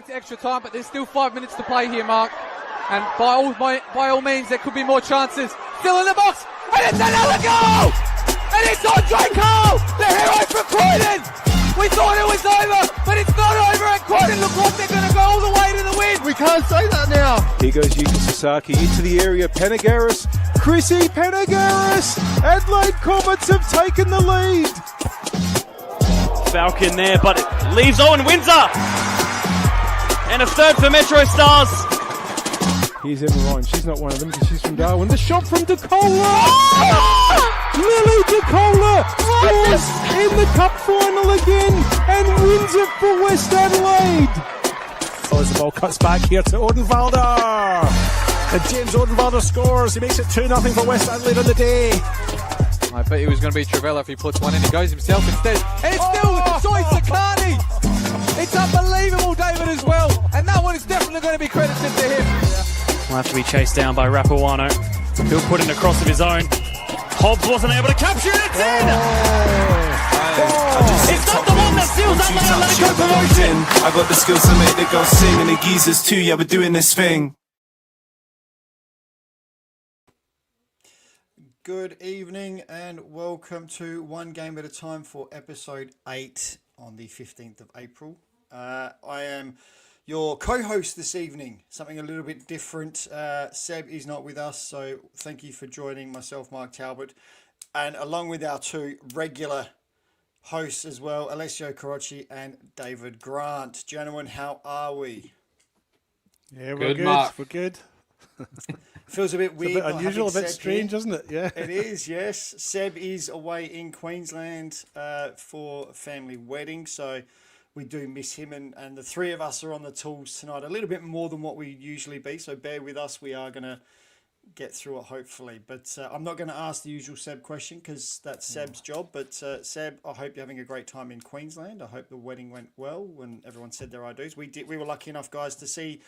getting to extra time, but there's still 5 minutes to play here, Mark. And by all means, there could be more chances. Still in the box, and it's another goal! And it's Andre Cole, the hero from Croydon! We thought it was over, but it's not over, and Croydon look like they're going to go all the way to the win. We can't say that now. Here goes Yuka Sasaki into the area. Penagaris, Chrissy Penagaris. Adelaide Comets have taken the lead. Falcon there, but it leaves Owen Windsor. And a third for Metro Stars. Here's Emma Ryan. She's not one of them because she's from Darwin. The shot from DeCola. Lily DeCola scores in the cup final again and wins it for West Adelaide. As the ball cuts back here to Odenwalder. And James Odenwalder scores. He makes it 2-0 for West Adelaide on the day. I bet he was going to be Travella if he puts one in. He goes himself instead. And it's still Soy Sakani. It's unbelievable, David, as well. And that one is definitely going to be credited to him. Will have to be chased down by Rapawano. He'll put in a cross of his own. Hobbs wasn't able to capture it. It's in! It's not the one that seals up the Atletico promotion. I got the skills to make the girls sing, and the geezers too. Yeah, we're doing this thing. Good evening and welcome to One Game at a Time for episode 8 on the 15th of April. I am your co-host this evening, something a little bit different. Seb is not with us, so thank you for joining myself, Mark Talbot, and along with our two regular hosts as well, Alessio Carocci and David Grant. Gentlemen, how are we? Yeah, we're good. Mark. We're good. Feels a bit weird. It's a bit unusual, a bit strange, isn't it? Yeah. It is, yes. Seb is away in Queensland for a family wedding, so we do miss him, and the three of us are on the tools tonight, a little bit more than what we usually be, so bear with us. We are going to get through it, hopefully. But I'm not going to ask the usual Seb question because that's Seb's job. But Seb, I hope you're having a great time in Queensland. I hope the wedding went well when everyone said their IDs. We were lucky enough, guys, to see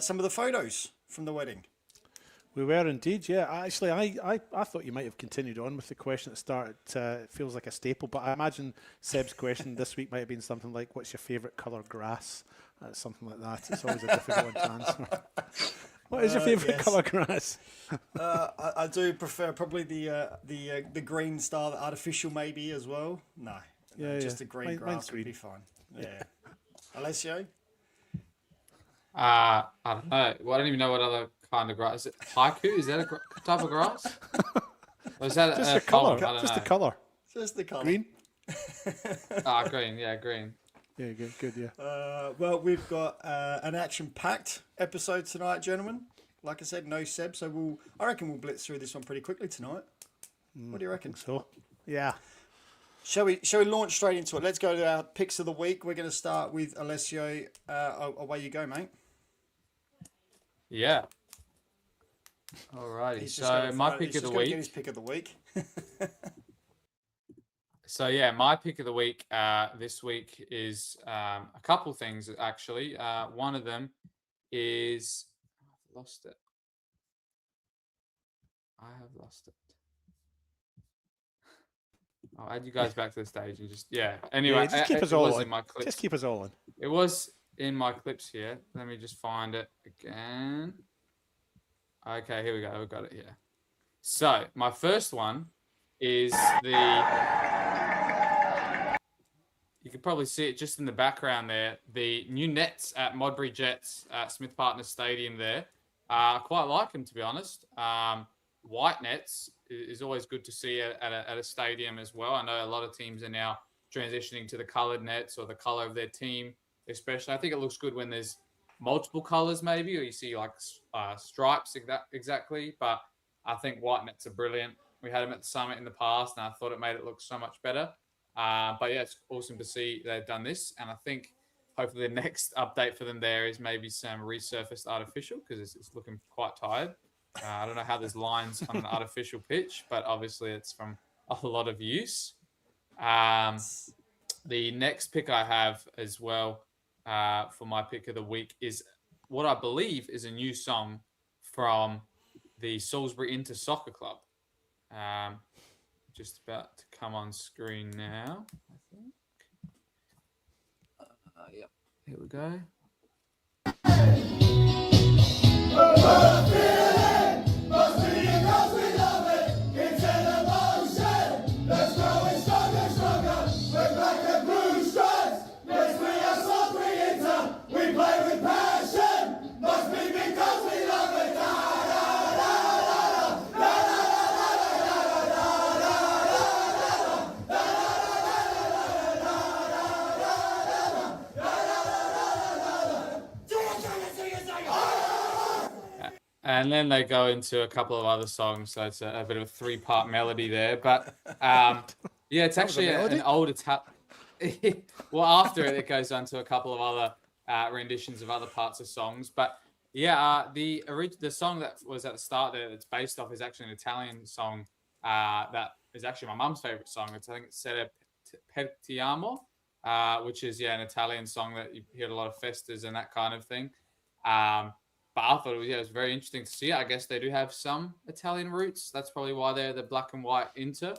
some of the photos from the wedding. We were indeed, yeah. Actually, I thought you might have continued on with the question that started. It feels like a staple, but I imagine Seb's question this week might have been something like, what's your favourite colour grass? Something like that. It's always a difficult one to answer. What is your favourite colour grass? I do prefer probably the green style, the artificial maybe as well. No, just a green grass would be fine. Yeah. Alessio? I don't know. Well, I don't even know what other kind of grass. Is it haiku? Is that a type of grass? Or is that just the colour? I don't just know. the colour. Just the colour. Green? Green. Yeah, green. Yeah, good, yeah. Well, we've got an action-packed episode tonight, gentlemen. Like I said, no Seb, so I reckon we'll blitz through this one pretty quickly tonight. What do you reckon? So, yeah. Shall we launch straight into it? Let's go to our picks of the week. We're going to start with Alessio. Away you go, mate. Yeah. Alrighty. So my pick of the week. Get his pick of the week. So yeah, my pick of the week this week is a couple things actually. One of them is I've lost it. I have lost it. I'll add you guys back to the stage and just Anyway, just keep us all on. In my clips. Just keep us all on. It was in my clips here. Let me just find it again. Okay, here we go. We've got it here. So my first one is you can probably see it just in the background there. The new nets at Modbury Jets at Smith Partners Stadium there. I quite like them, to be honest. White nets is always good to see at a stadium as well. I know a lot of teams are now transitioning to the coloured nets or the colour of their team, especially. I think it looks good when there's multiple colours maybe, or you see like stripes exactly. But I think white nets are brilliant. We had them at the Summit in the past, and I thought it made it look so much better. But yeah, it's awesome to see they've done this. And I think hopefully the next update for them there is maybe some resurfaced artificial because it's looking quite tired. I don't know how there's lines on an artificial pitch, but obviously it's from a lot of use. The next pick I have as well for my pick of the week is what I believe is a new song from the Salisbury Inter Soccer Club. Just about to come on screen now, I think. Yep. Here we go. And then they go into a couple of other songs, so it's a bit of a three-part melody there. But yeah, it's actually an old well, after it goes on to a couple of other renditions of other parts of songs. But yeah, the song that was at the start there that's based off is actually an Italian song that is actually my mum's favorite song. I think it's Sere per ti amo, which is an Italian song that you hear at a lot of festas and that kind of thing. But I thought it was very interesting to see. I guess they do have some Italian roots. That's probably why they're the black and white Inter.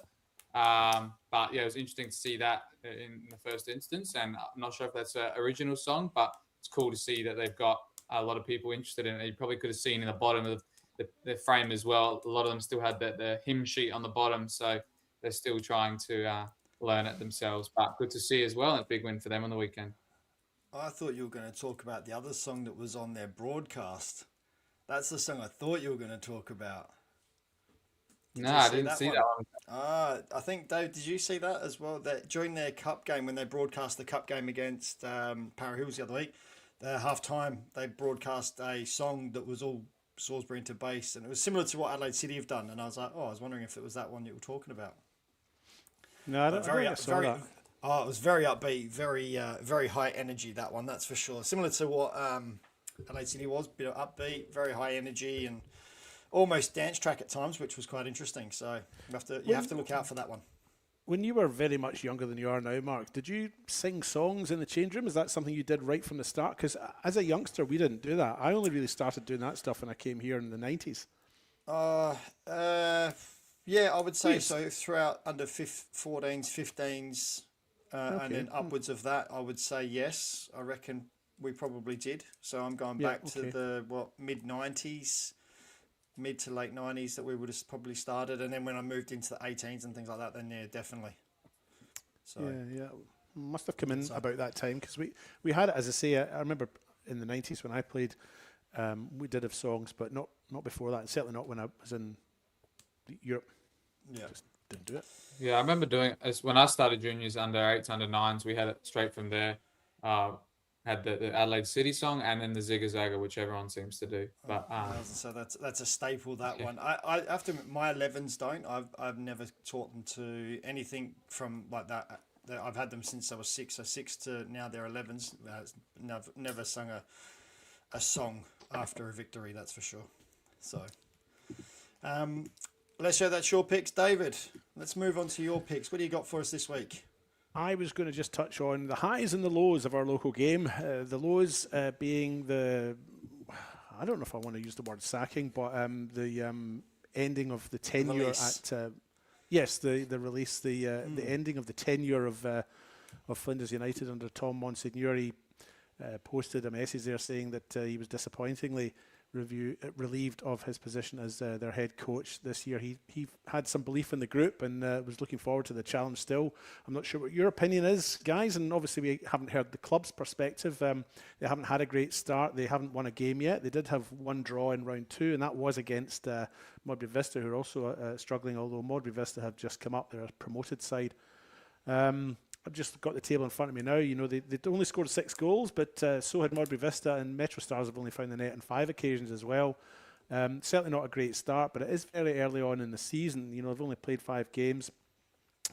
But yeah, it was interesting to see that in the first instance. And I'm not sure if that's an original song, but it's cool to see that they've got a lot of people interested in it. You probably could have seen in the bottom of the frame as well. A lot of them still had the hymn sheet on the bottom. So they're still trying to learn it themselves. But good to see as well. And a big win for them on the weekend. I thought you were going to talk about the other song that was on their broadcast. That's the song I thought you were going to talk about. No, I didn't see that one. I think, Dave, did you see that as well? That during their cup game, when they broadcast the cup game against Para Hills the other week, the half-time, they broadcast a song that was all Salisbury into bass, and it was similar to what Adelaide City have done. And I was like, I was wondering if it was that one you were talking about. No, I don't think I saw that. Oh, it was very upbeat, very high energy, that one, that's for sure. Similar to what Adelaide City was, bit of upbeat, very high energy, and almost dance track at times, which was quite interesting. So you have to look out for that one. When you were very much younger than you are now, Mark, did you sing songs in the change room? Is that something you did right from the start? Because as a youngster, we didn't do that. I only really started doing that stuff when I came here in the 90s. Yeah, I would say so. Throughout under 14s, 15s, and then upwards of that, I would say yes. I reckon we probably did. So I'm going back to the mid-90s, mid to late 90s that we would have probably started. And then when I moved into the 18s and things like that, then yeah, definitely. So yeah, must have come in about that time because we had it, as I say, I remember in the 90s when I played, we did have songs, but not before that, and certainly not when I was in Europe. Yeah. Just didn't do it. Yeah, I remember doing it when I started juniors, under 8s, under 9s. We had it straight from there. Had the Adelaide City song and then the Zigga Zagga, which everyone seems to do. But so that's a staple, that one. I have to admit, my 11s don't. I've never taught them to anything from like that. I've had them since I was 6, so 6 to now they're 11s. Never sung a song after a victory, that's for sure. So let's show that's your picks, David. Let's move on to your picks. What do you got for us this week? I was going to just touch on the highs and the lows of our local game. The lows being I don't know if I want to use the word sacking, but the ending of the tenure at the release, the ending of the tenure of Flinders United under Tom Monsignori. Posted a message there saying that he was disappointingly relieved of his position as their head coach this year. He had some belief in the group and was looking forward to the challenge still. I'm not sure what your opinion is, guys, and obviously we haven't heard the club's perspective. They haven't had a great start. They haven't won a game yet. They did have one draw in round 2, and that was against Modbury Vista, who are also struggling, although Modbury Vista have just come up. They're a promoted side. I've just got the table in front of me now. You know, they'd only scored 6 goals, but so had Modbury Vista, and Metro Stars have only found the net on 5 occasions as well. Certainly not a great start, but it is very early on in the season. You know, they've only played 5 games.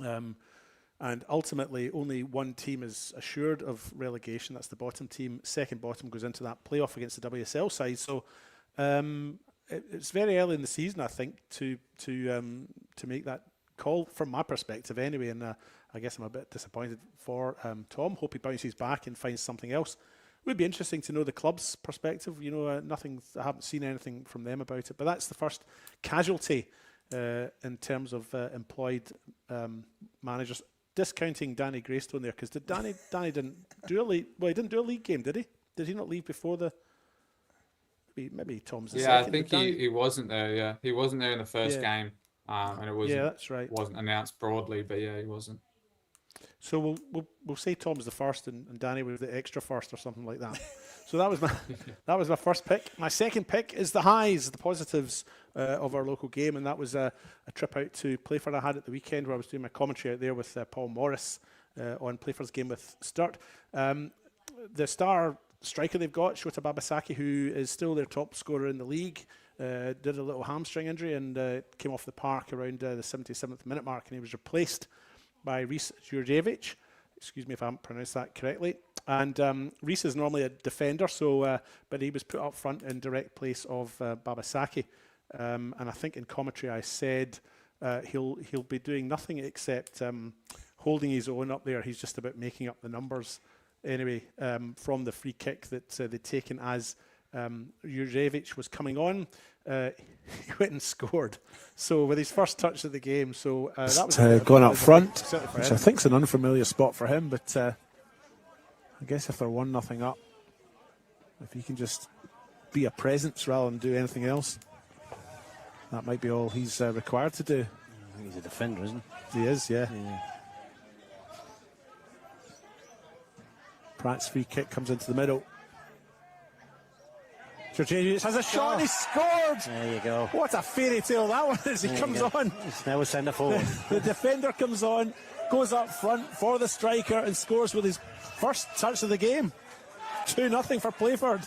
And ultimately, only one team is assured of relegation. That's the bottom team. Second bottom goes into that playoff against the WSL side. So it's very early in the season, I think, to make that call from my perspective anyway. And I guess I'm a bit disappointed for Tom. Hope he bounces back and finds something else. It would be interesting to know the club's perspective. You know, I haven't seen anything from them about it. But that's the first casualty in terms of employed managers. Discounting Danny Greystone there, because Danny didn't do a league. Well, he didn't do a league game, did he? Did he not leave before the maybe Tom's the Yeah, I second. think he wasn't there. Yeah, he wasn't there in the first game, and it wasn't. Yeah, that's right. Wasn't announced broadly, but yeah, he wasn't. So we'll say Tom's the first and Danny was the extra first or something like that. So that was my first pick. My second pick is the highs, the positives of our local game, and that was a trip out to Playford I had at the weekend where I was doing my commentary out there with Paul Morris on Playford's game with Sturt. The star striker they've got, Shota Babasaki, who is still their top scorer in the league, did a little hamstring injury and came off the park around the 77th minute mark, and he was replaced by Rhys Jurjevic. Excuse me if I haven't pronounced that correctly. And Rhys is normally a defender, but he was put up front in direct place of Babasaki. And I think in commentary I said he'll be doing nothing except holding his own up there. He's just about making up the numbers. Anyway, from the free kick that they'd taken as Jurjevic was coming on, he went and scored. So with his first touch of the game, so that was going up front, which I think is an unfamiliar spot for him. But I guess if they're 1-0 up, if he can just be a presence rather than do anything else, that might be all he's required to do. I think he's a defender, isn't he? He is, yeah. Yeah. Pratt's free kick comes into the middle. Jurjevic has a shot and he scored! There you go. What a fairy tale that one is. He comes on. It's now a centre forward. The defender comes on, goes up front for the striker and scores with his first touch of the game. 2-0 for Playford.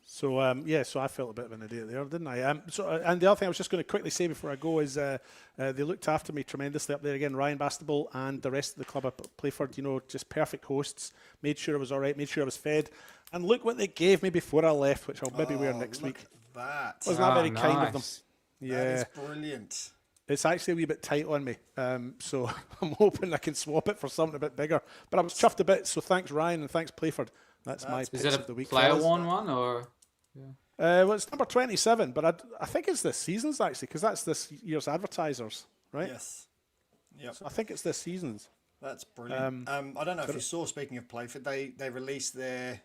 So so I felt a bit of an idiot there, didn't I? And the other thing I was just going to quickly say before I go is they looked after me tremendously up there again. Ryan Bastable and the rest of the club up at Playford, just perfect hosts. Made sure I was all right, made sure I was fed. And look what they gave me before I left, which I'll maybe wear next week. That. Wasn't that very kind of them? Yeah. That is brilliant. It's actually a wee bit tight on me, so I'm hoping I can swap it for something a bit bigger. But I was chuffed a bit, so thanks Ryan and thanks Playford. That's my picks of the week. Is it a player-worn fellas. one or? Well, it's number 27, but I think it's this season's actually, because that's this year's advertisers, right? Yes. Yep. So I think it's this season's. That's brilliant. I don't know if you saw, speaking of Playford, they released their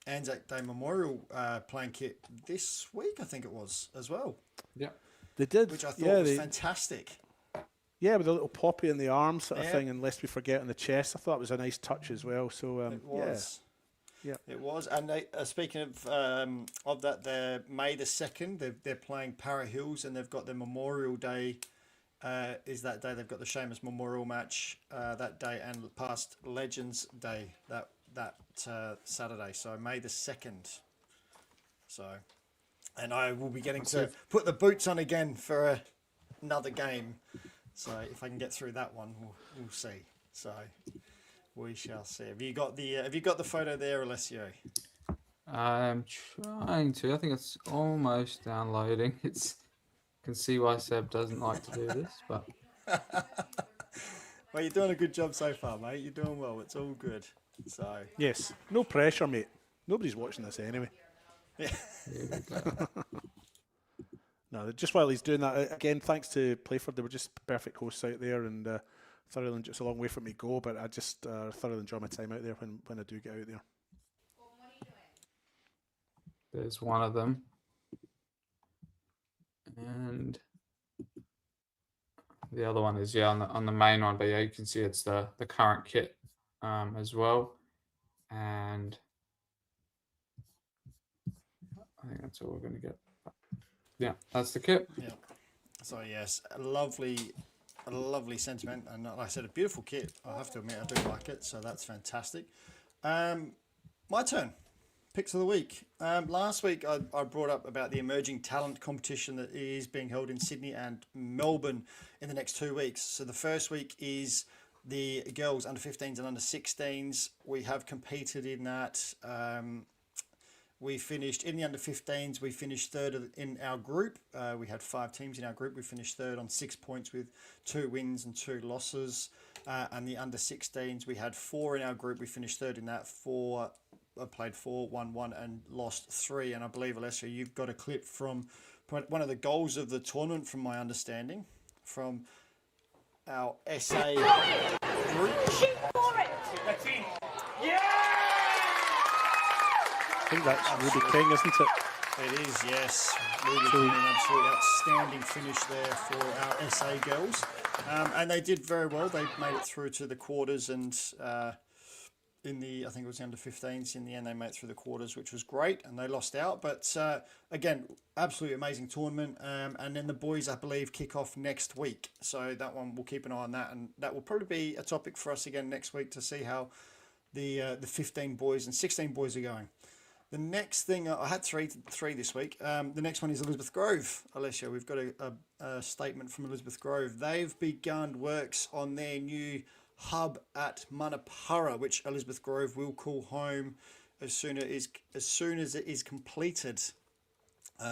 Anzac Day Memorial playing kit this week, I think it was, as well. Yeah. They did. Which I thought was fantastic. Yeah, with a little poppy in the arm sort of thing, and lest we forget on the chest. I thought it was a nice touch as well. So it was. Yeah. It was. And they, speaking of that, they're May the 2nd. They're playing Para Hills, and they've got their Memorial Day. Is that day they've got the Seamus Memorial match that day, and past Legends Day that Saturday. So May the 2nd. So, and I will be getting to put the boots on again for another game. So if I can get through that one, we'll see. So we shall see. Have you got the photo there, Alessio? I'm trying to. I think it's almost downloading. You can see why Seb doesn't like to do this, but well, you're doing a good job so far, mate. You're doing well. It's all good. So yes, no pressure, mate. Nobody's watching this anyway. Yeah. here we go. No, just while he's doing that, again, thanks to Playford, they were just perfect hosts out there, and thoroughly, it's a long way from me go, but I just thoroughly enjoy my time out there when I do get out there. There's one of them. And the other one is on the main one, but yeah, you can see it's the current kit as well. And I think that's all we're going to get. Yeah, that's the kit. Yeah. So yes, a lovely sentiment, and like I said, a beautiful kit. I have to admit, I do like it. So that's fantastic. My turn. Picks of the week. Last week I brought up about the emerging talent competition that is being held in Sydney and Melbourne in the next 2 weeks. So the first week is the girls under 15s and under 16s. We have competed in that. We finished in the under 15s. We finished third in our group. We had 5 teams in our group. We finished third on 6 points with 2 wins and 2 losses. And the under 16s, we had 4 in our group. We finished third in that. I played 4, won 1, and lost 3. And I believe, Alessio, you've got a clip from one of the goals of the tournament, from my understanding, from our SA group. I think that's Ruby King, isn't it? It is, yes. Ruby King, an absolute outstanding finish there for our SA girls. And they did very well. They made it through to the quarters, and in the, I think it was the under 15s, in the end they made it through the quarters, which was great, and they lost out. But again, absolutely amazing tournament. And then the boys, I believe, kick off next week. So that one, we'll keep an eye on that, and that will probably be a topic for us again next week to see how the 15 boys and 16 boys are going. The next thing, I had three this week. The next one is Elizabeth Grove. Alessia, we've got a statement from Elizabeth Grove. They've begun works on their new hub at Manapara, which Elizabeth Grove will call home as soon as it is completed.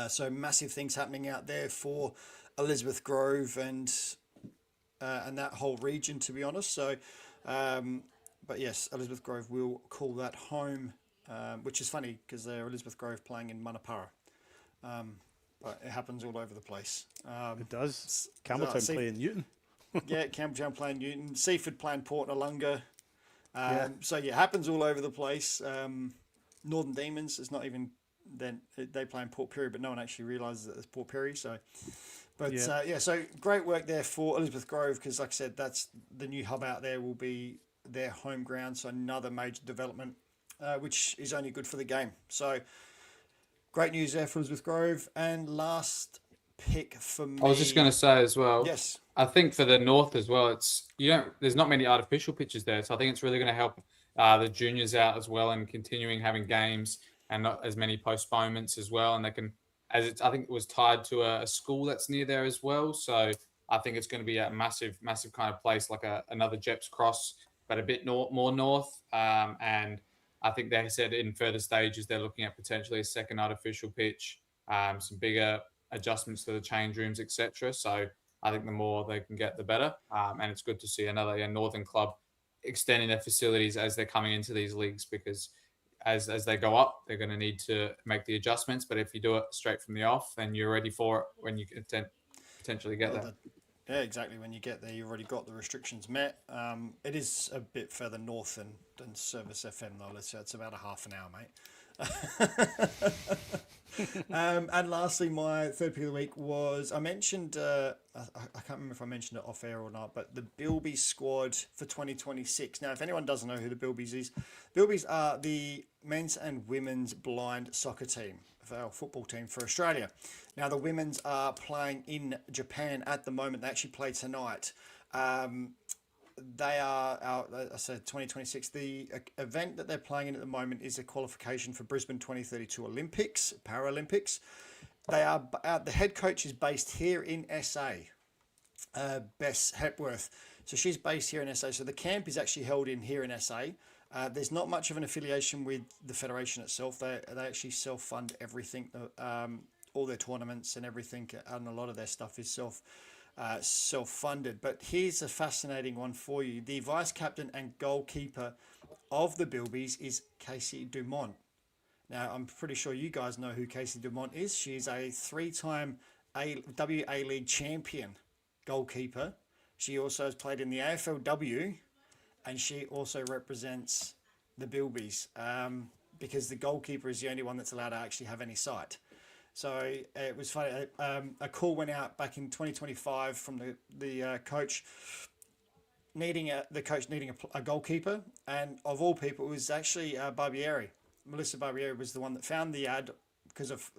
So massive things happening out there for Elizabeth Grove and that whole region, to be honest. So, but yes, Elizabeth Grove will call that home. Which is funny because they're Elizabeth Grove playing in Manapara. But it happens all over the place. It does. Campbelltown playing Newton. Yeah, Campbelltown playing Newton. Seaford playing Port Noarlunga. So yeah, it happens all over the place. Northern Demons is not even then. They play in Port Pirie, but no one actually realises that it's Port Pirie. So, but yeah, so great work there for Elizabeth Grove because, like I said, that's the new hub out there will be their home ground. So another major development. Which is only good for the game. So, great news there for Elizabeth Grove. And last pick for me. I was just going to say as well. Yes. I think for the North as well, there's not many artificial pitches there, so I think it's really going to help the juniors out as well, and continuing having games and not as many postponements as well. And they can, I think it was tied to a school that's near there as well. So I think it's going to be a massive kind of place, like another Jeps Cross, but a bit more north. And I think they said in further stages they're looking at potentially a second artificial pitch, some bigger adjustments to the change rooms, etc. So I think the more they can get, the better. And it's good to see another northern club extending their facilities as they're coming into these leagues, because as they go up, they're going to need to make the adjustments. But if you do it straight from the off, then you're ready for it when you can potentially get there. Yeah, exactly. When you get there, you've already got the restrictions met. It is a bit further north than Service FM, though. It's about a half an hour, mate. And lastly, my third pick of the week was, I mentioned, I can't remember if I mentioned it off air or not, but the Bilbies squad for 2026. Now, if anyone doesn't know who the Bilbies is, Bilbies are the men's and women's blind soccer team, our football team for Australia. Now, the women's are playing in Japan at the moment. They actually play tonight. They are I said 2026. The event that they're playing in at the moment is a qualification for Brisbane 2032 Olympics, Paralympics. They are the head coach is based here in SA, Bess Hepworth. So she's based here in SA. So the camp is actually held here in SA. There's not much of an affiliation with the federation itself. They actually self-fund everything, all their tournaments and everything, and a lot of their stuff is self-funded. But here's a fascinating one for you. The vice captain and goalkeeper of the Bilbies is Casey Dumont. Now, I'm pretty sure you guys know who Casey Dumont is. She's a 3-time WA League champion goalkeeper. She also has played in the AFLW, and she also represents the Bilbies because the goalkeeper is the only one that's allowed to actually have any sight. So it was funny. A call went out back in 2025 from the coach needing a goalkeeper, and of all people, it was actually Barbieri. Melissa Barbieri was the one that found the ad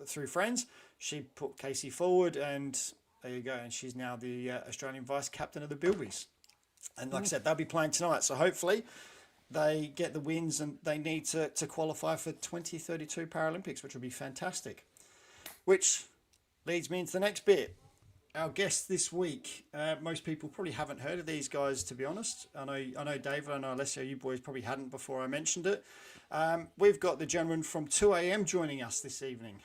through friends. She put Casey forward, and there you go. And she's now the Australian vice captain of the Bilbies. And like I said, they'll be playing tonight. So hopefully they get the wins, and they need to qualify for 2032 Paralympics, which will be fantastic. Which leads me into the next bit. Our guests this week, most people probably haven't heard of these guys, to be honest. I know David, I know Alessia, you boys probably hadn't before I mentioned it. We've got the gentleman from 2AM joining us this evening.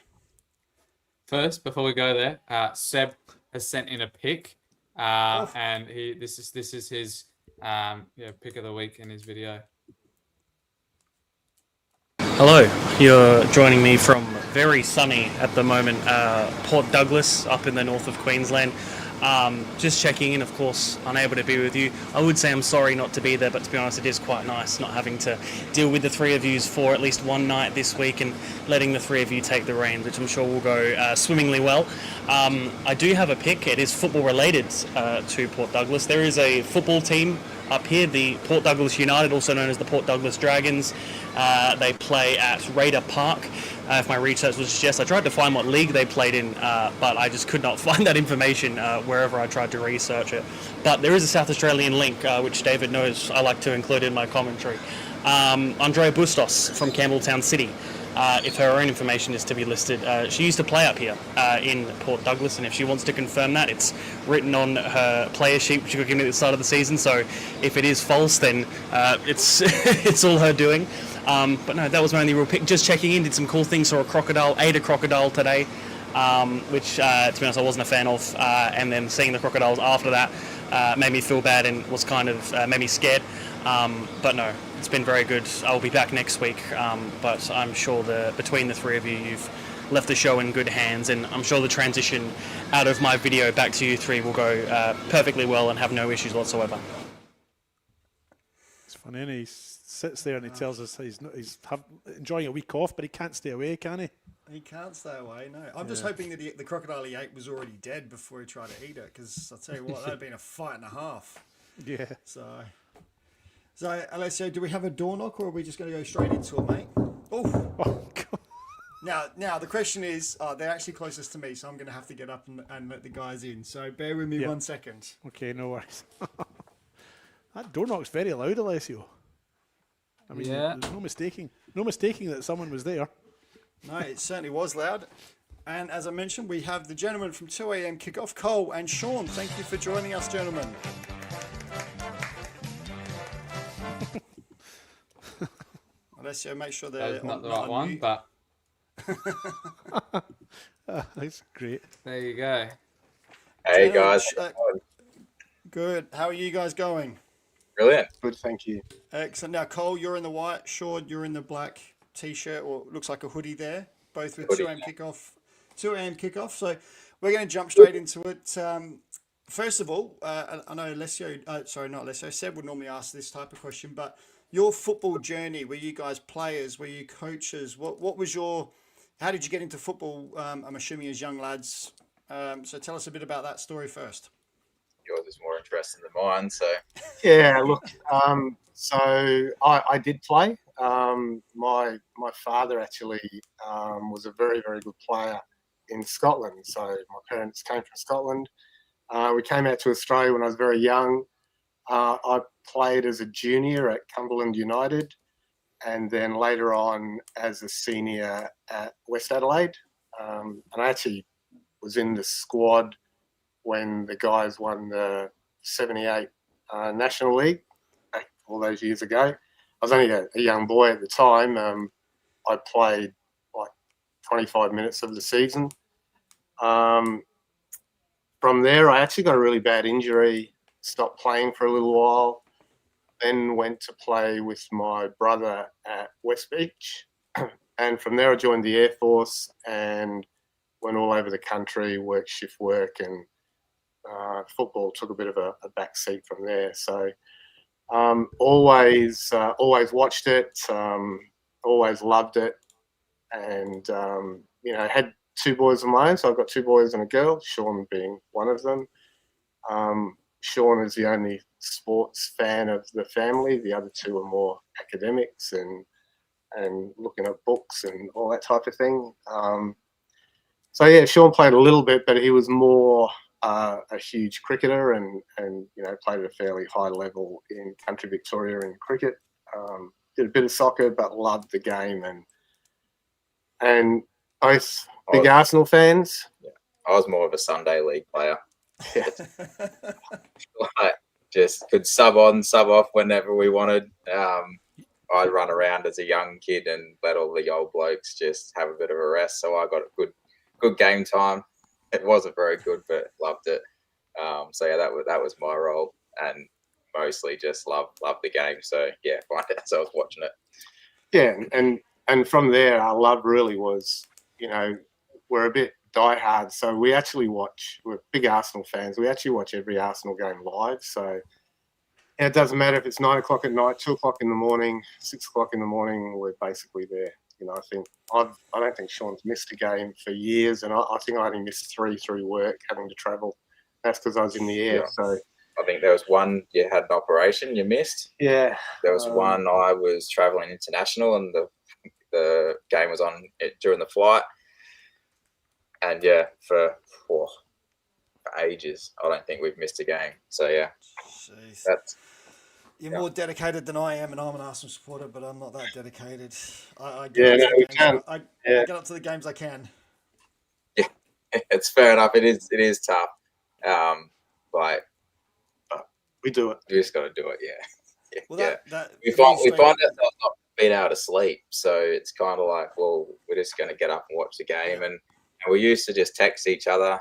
First, before we go there, Seb has sent in a pick, and this is his pick of the week in his video. Hello, you're joining me from very sunny at the moment. Port Douglas up in the north of Queensland. Just checking in, of course, unable to be with you. I would say I'm sorry not to be there, but to be honest, it is quite nice not having to deal with the three of you for at least one night this week and letting the three of you take the reins, which I'm sure will go swimmingly well. I do have a pick. It is football related to Port Douglas. There is a football team up here, the Port Douglas United, also known as the Port Douglas Dragons. They play at Raider Park. If my research was suggest, I tried to find what league they played in, but I just could not find that information wherever I tried to research it. But there is a South Australian link, which David knows I like to include in my commentary. Andrea Bustos from Campbelltown City. If her own information is to be listed, she used to play up here in Port Douglas, and if she wants to confirm that, it's written on her player sheet which she got given at the start of the season. So if it is false, then it's it's all her doing. But no, that was my only real pick. Just checking in, did some cool things, saw a crocodile, ate a crocodile today, which to be honest I wasn't a fan of, and then seeing the crocodiles after that made me feel bad and was kind of made me scared. But no, it's been very good. I'll be back next week, but I'm sure between the three of you, you've left the show in good hands, and I'm sure the transition out of my video back to you three will go perfectly well and have no issues whatsoever. It's funny, and he sits there and he tells us he's enjoying a week off, but he can't stay away, can he? He can't stay away, no. I'm just hoping that the crocodile he ate was already dead before he tried to eat it, because I'll tell you what, that'd have been a fight and a half. Yeah. So Alessio, do we have a door knock, or are we just going to go straight into it, mate? Oh, God. Now the question is, they're actually closest to me, so I'm going to have to get up and let the guys in. So bear with me 1 second. Okay, no worries. That door knock's very loud, Alessio. I mean, there's no mistaking that someone was there. No, it certainly was loud. And as I mentioned, we have the gentlemen from 2 a.m. Kickoff, Cole and Sean. Thank you for joining us, gentlemen. Alessio, make sure they're That's not the not right one, mute. but That's great. there you go. Hey guys, Good. How are you guys going? brilliant. Good, thank you. Excellent. Now, Cole, you're in the white. Sean, you're in the black t-shirt, or looks like a hoodie there. Both with Hoodie. 2 a.m. kickoff. 2 a.m. kickoff. So we're going to jump straight into it. First of all, I know Seb would normally ask this type of question, but your football journey, were you guys players? Were you coaches? What was how did you get into football? I'm assuming as young lads. So tell us a bit about that story first. Yours is more interesting than mine, so Yeah, look, so I did play. My father actually was a very, very good player in Scotland. So my parents came from Scotland. We came out to Australia when I was very young. I played as a junior at Cumberland United, and then later on as a senior at West Adelaide. And I actually was in the squad when the guys won the 78 National League back all those years ago. I was only a young boy at the time. I played like 25 minutes of the season. From there, I actually got a really bad injury, stopped playing for a little while, then went to play with my brother at West Beach. And from there, I joined the Air Force and went all over the country, worked shift work, and football took a bit of a back seat from there. So always watched it, always loved it, and had two boys of my own. So I've got two boys and a girl, Sean being one of them. Sean is the only sports fan of the family. The other two are more academics and looking at books and all that type of thing. So yeah, Sean played a little bit, but he was more a huge cricketer and played at a fairly high level in country Victoria in cricket. Did a bit of soccer, but loved the game, and both big Arsenal fans. yeah. I was more of a Sunday league player. Yeah. Like, just could sub on, sub off whenever we wanted. I'd run around as a young kid and let all the old blokes just have a bit of a rest. So I got a good game time. It wasn't very good, but loved it. So yeah, that was my role, and mostly just loved the game. So yeah, find out. So I was watching it. Yeah, and from there, our love really was you know, we're a bit diehard. So we actually watch, we're big Arsenal fans. We actually watch every Arsenal game live. So it doesn't matter if it's 9 o'clock at night, 2 o'clock in the morning, 6 o'clock in the morning, we're basically there. You know, I don't think Sean's missed a game for years. And I think I only missed three through work having to travel. That's because I was in the air. Yeah. So I think there was one you had an operation you missed. yeah. There was one I was traveling international and the game was on during the flight. And yeah, for ages, I don't think we've missed a game. So yeah, Jeez. You're more dedicated than I am, and I'm an Arsenal supporter, but I'm not that dedicated. I Yeah, get no, up to we the games. can. I Yeah. get up to the games I can. it's fair enough. It is tough. We do it. You just got to do it. Yeah. Well, yeah. that We find leads ourselves not being able to sleep, so it's kind of like, well, we're just going to get up and watch the game, and we used to just text each other.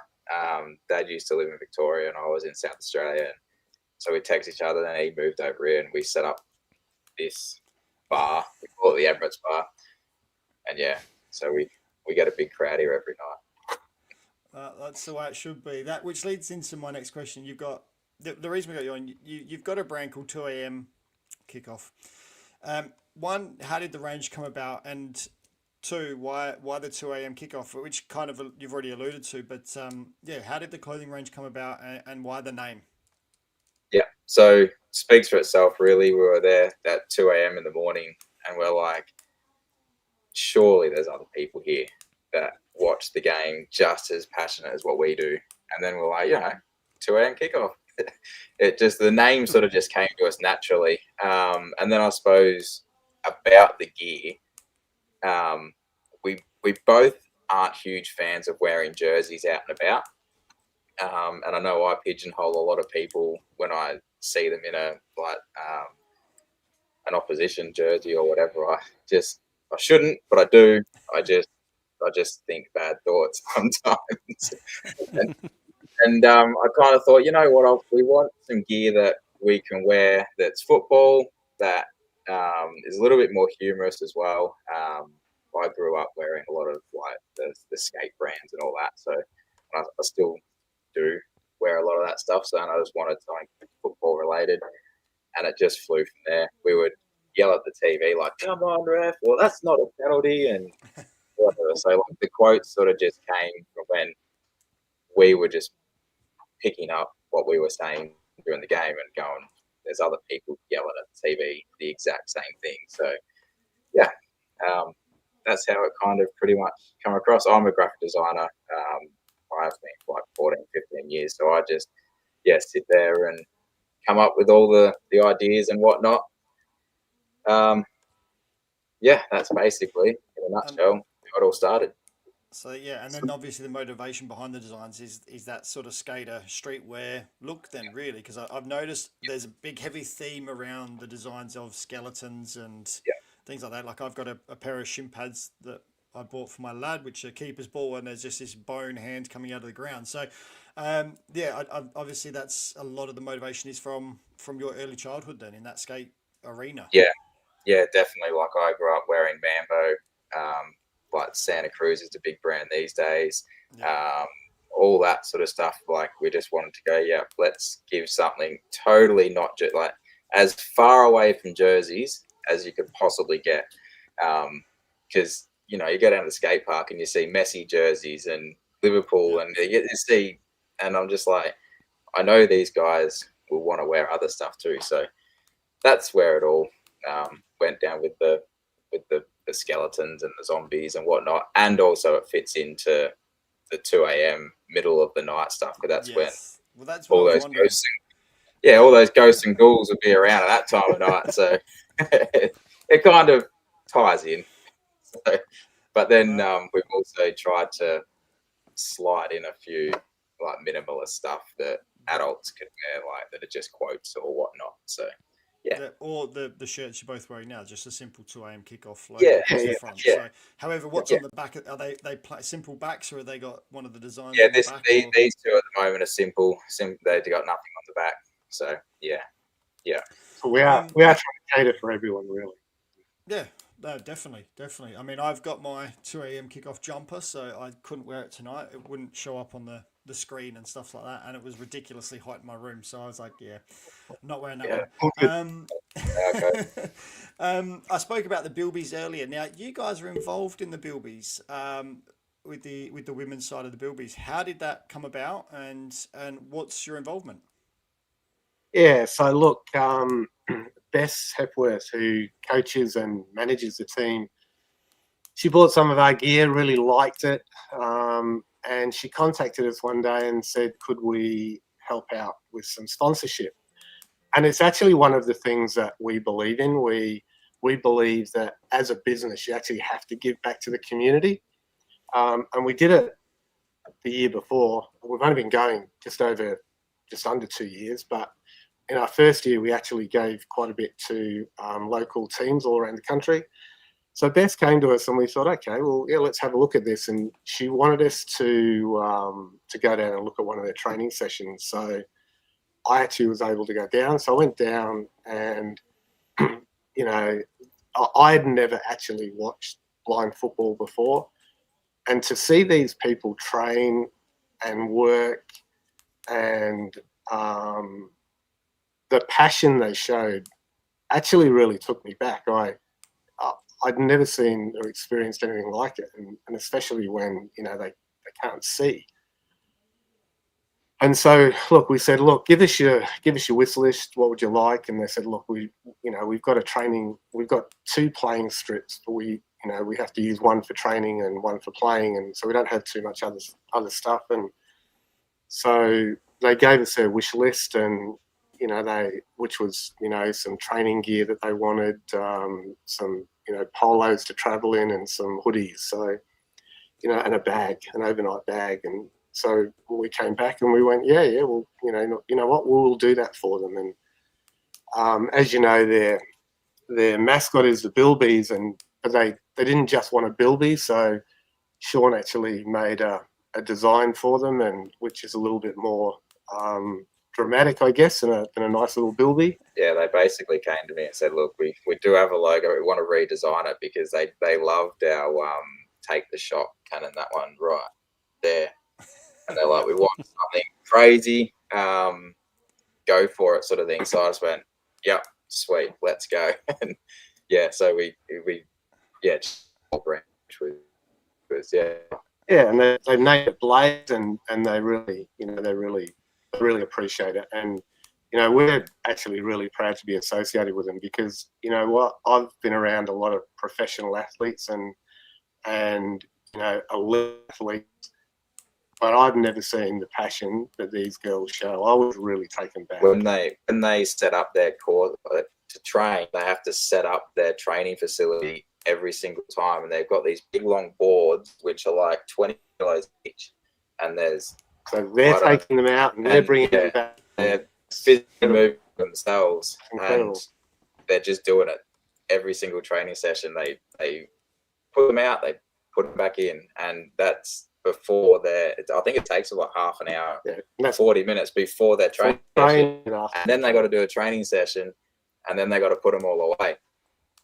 Dad used to live in Victoria, and I was in South Australia, and so we text each other. And he moved over here, and we set up this bar. We call it the Emirates Bar, and yeah, so we get a big crowd here every night. That's the way it should be. That which leads into my next question. You've got the reason we got you on. You've got a brand called 2 a.m. Kickoff. One, how did the range come about? And two, why the 2 a.m. kickoff? Which kind of you've already alluded to, but yeah, how did the clothing range come about, and why the name? Yeah, so speaks for itself. Really, we were there at 2 a.m. in the morning, and we're like, surely there's other people here that watch the game just as passionate as what we do. And then we're like, 2 a.m. kickoff. It just, the name sort of just came to us naturally. And then I suppose about the gear, we both aren't huge fans of wearing jerseys out and about. And I know I pigeonhole a lot of people when I see them in an opposition jersey or whatever. I shouldn't, but I do. I just think bad thoughts sometimes. and I kind of thought, you know what, we want some gear that we can wear that's football, that is a little bit more humorous as well. I grew up wearing a lot of like the skate brands and all that, so I still do wear a lot of that stuff. So I just wanted something football related, and it just flew from there. We would yell at the TV like, "Come on, ref!" Well, that's not a penalty, and whatever. So like the quotes sort of just came from when we were just picking up what we were saying during the game and going, "There's other people yelling at the TV the exact same thing." So yeah, that's how it kind of pretty much come across. I'm a graphic designer. I've been for like 14, 15 years. So I just, sit there and come up with all the ideas and whatnot. That's basically, in a nutshell, how it all started. So yeah, and then obviously the motivation behind the designs is that sort of skater streetwear look then, really, because I've noticed there's a big heavy theme around the designs of skeletons and things like that. Like I've got a pair of shin pads that I bought for my lad, which are keeper's ball, and there's just this bone hand coming out of the ground. So obviously that's a lot of the motivation is from your early childhood then in that skate arena. Yeah, definitely. Like I grew up wearing Mambo. Like Santa Cruz is a big brand these days. All that sort of stuff. Like we just wanted to go, let's give something totally not just like as far away from jerseys as you could possibly get. Because you go down to the skate park and you see Messi jerseys and Liverpool, and you get to see, and I'm just like, I know these guys will want to wear other stuff too. So that's where it all went down with the skeletons and the zombies and whatnot, and also it fits into the 2 a.m. middle of the night stuff, because that's when all those ghosts all those ghosts and ghouls would be around at that time of night. So it kind of ties in. So, but then we've also tried to slide in a few like minimalist stuff that adults can wear, like that are just quotes or whatnot. So. Yeah. Or the shirts you're both wearing now, just a simple 2 a.m. kickoff logo across the front. So, however, what's on the back? Are they simple backs, or have they got one of the designs? Yeah, on the back, these two at the moment are simple. They've got nothing on the back. So yeah. So we are trying to cater for everyone, really. Yeah, No, definitely. I mean, I've got my 2 a.m. kickoff jumper, so I couldn't wear it tonight. It wouldn't show up on the screen and stuff like that, and it was ridiculously hot in my room. So I was like, yeah, I'm not wearing that one. I spoke about the Bilbies earlier. Now, you guys are involved in the Bilbies with the women's side of the Bilbies. How did that come about, and what's your involvement? Yeah, so look, Bess Hepworth, who coaches and manages the team, she bought some of our gear, really liked it, and she contacted us one day and said, could we help out with some sponsorship? And it's actually one of the things that we believe in. We believe that as a business, you actually have to give back to the community. And we did it the year before. We've only been going just under 2 years, but in our first year, we actually gave quite a bit to local teams all around the country. So Beth came to us and we thought, okay, well, yeah, let's have a look at this. And she wanted us to go down and look at one of their training sessions. So I actually was able to go down. So I went down and, you know, I had never actually watched blind football before. And to see these people train and work and the passion they showed actually really took me back. I'd never seen or experienced anything like it, and especially when, you know, they can't see. And so, look, we said, look, give us your wish list. What would you like? And they said, look, we've got 2 playing strips, but we have to use one for training and one for playing, and so we don't have too much other stuff. And so they gave us their wish list, and which was some training gear that they wanted, some polos to travel in, and some hoodies. So and a bag, an overnight bag, and so we came back and we went, yeah, well, you know what, we'll do that for them. And as you know, their mascot is the Bilbies, but they didn't just want a Bilby, so Sean actually made a design for them, and which is a little bit more dramatic, I guess, than a nice little Bilby. Yeah, they basically came to me and said, look, we do have a logo, we want to redesign it, because they loved our take the shot cannon, that one right there. And they're like, we want something crazy, go for it, sort of thing. So I just went, yep, sweet, let's go. And yeah, so we yeah, and they named it Blaze, and they really appreciate it. And we're actually really proud to be associated with them, because I've been around a lot of professional athletes and elite athletes, but I've never seen the passion that these girls show. I was really taken back. When they set up their core to train, they have to set up their training facility every single time, and they've got these big long boards which are like 20 kilos each, and so they're taking them out and they're bringing them back. They're physically moving themselves, Incredible. and they're just doing it every single training session. They put them out, they put them back in, and that's before I think it takes about half an hour, 40 minutes before their training session. And then they got to do a training session, and then they got to put them all away.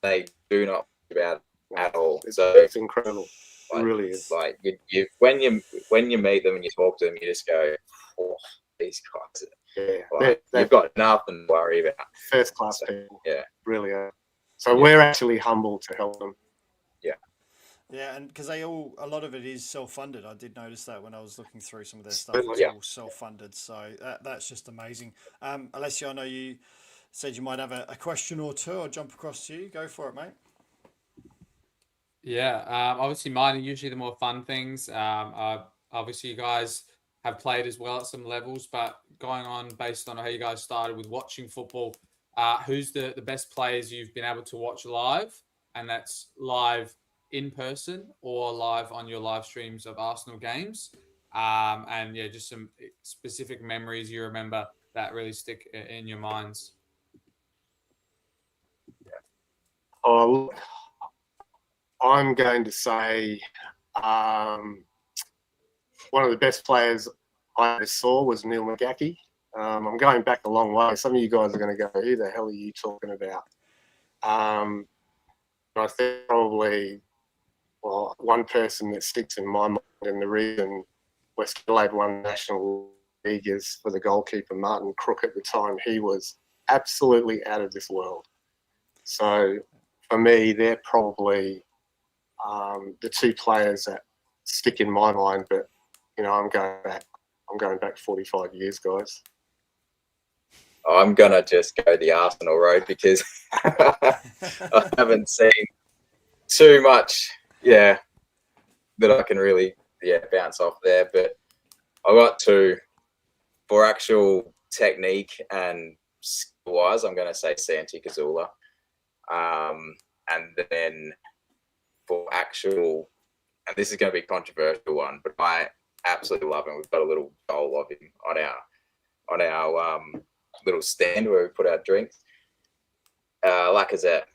They do not think about it at all. So it's incredible. It really is. Like you when you meet them and you talk to them, you just go, oh, these guys. Yeah, you've got nothing to worry about. First class people. Yeah, really are. So we're actually humbled to help them. Yeah, and because a lot of it is self-funded. I did notice that when I was looking through some of their stuff. It's all self-funded, so that's just amazing. Alessio, I know you said you might have a question or two. I'll jump across to you. Go for it, mate. Yeah, obviously mine are usually the more fun things. Obviously you guys have played as well at some levels, but going on based on how you guys started with watching football, who's the best players you've been able to watch live? And that's live in person or live on your live streams of Arsenal games. And yeah, just some specific memories you remember that really stick in your minds. Oh, I'm going to say one of the best players I ever saw was Neil McGackie. I'm going back a long way. Some of you guys are going to go, who the hell are you talking about? I think probably, well, one person that sticks in my mind, and the reason West Adelaide won National League is for the goalkeeper, Martin Crook, at the time. He was absolutely out of this world. So for me, they're probably the two players that stick in my mind. But, you know, I'm going back 45 years, guys. I'm gonna just go the Arsenal road because I haven't seen too much, that I can really, bounce off there. But I got two for actual technique and skill-wise. I'm gonna say Santi Cazorla, and then for actual, and this is gonna be a controversial one, but I absolutely love him. We've got a little goal of him on our little stand where we put our drinks. Lacazette,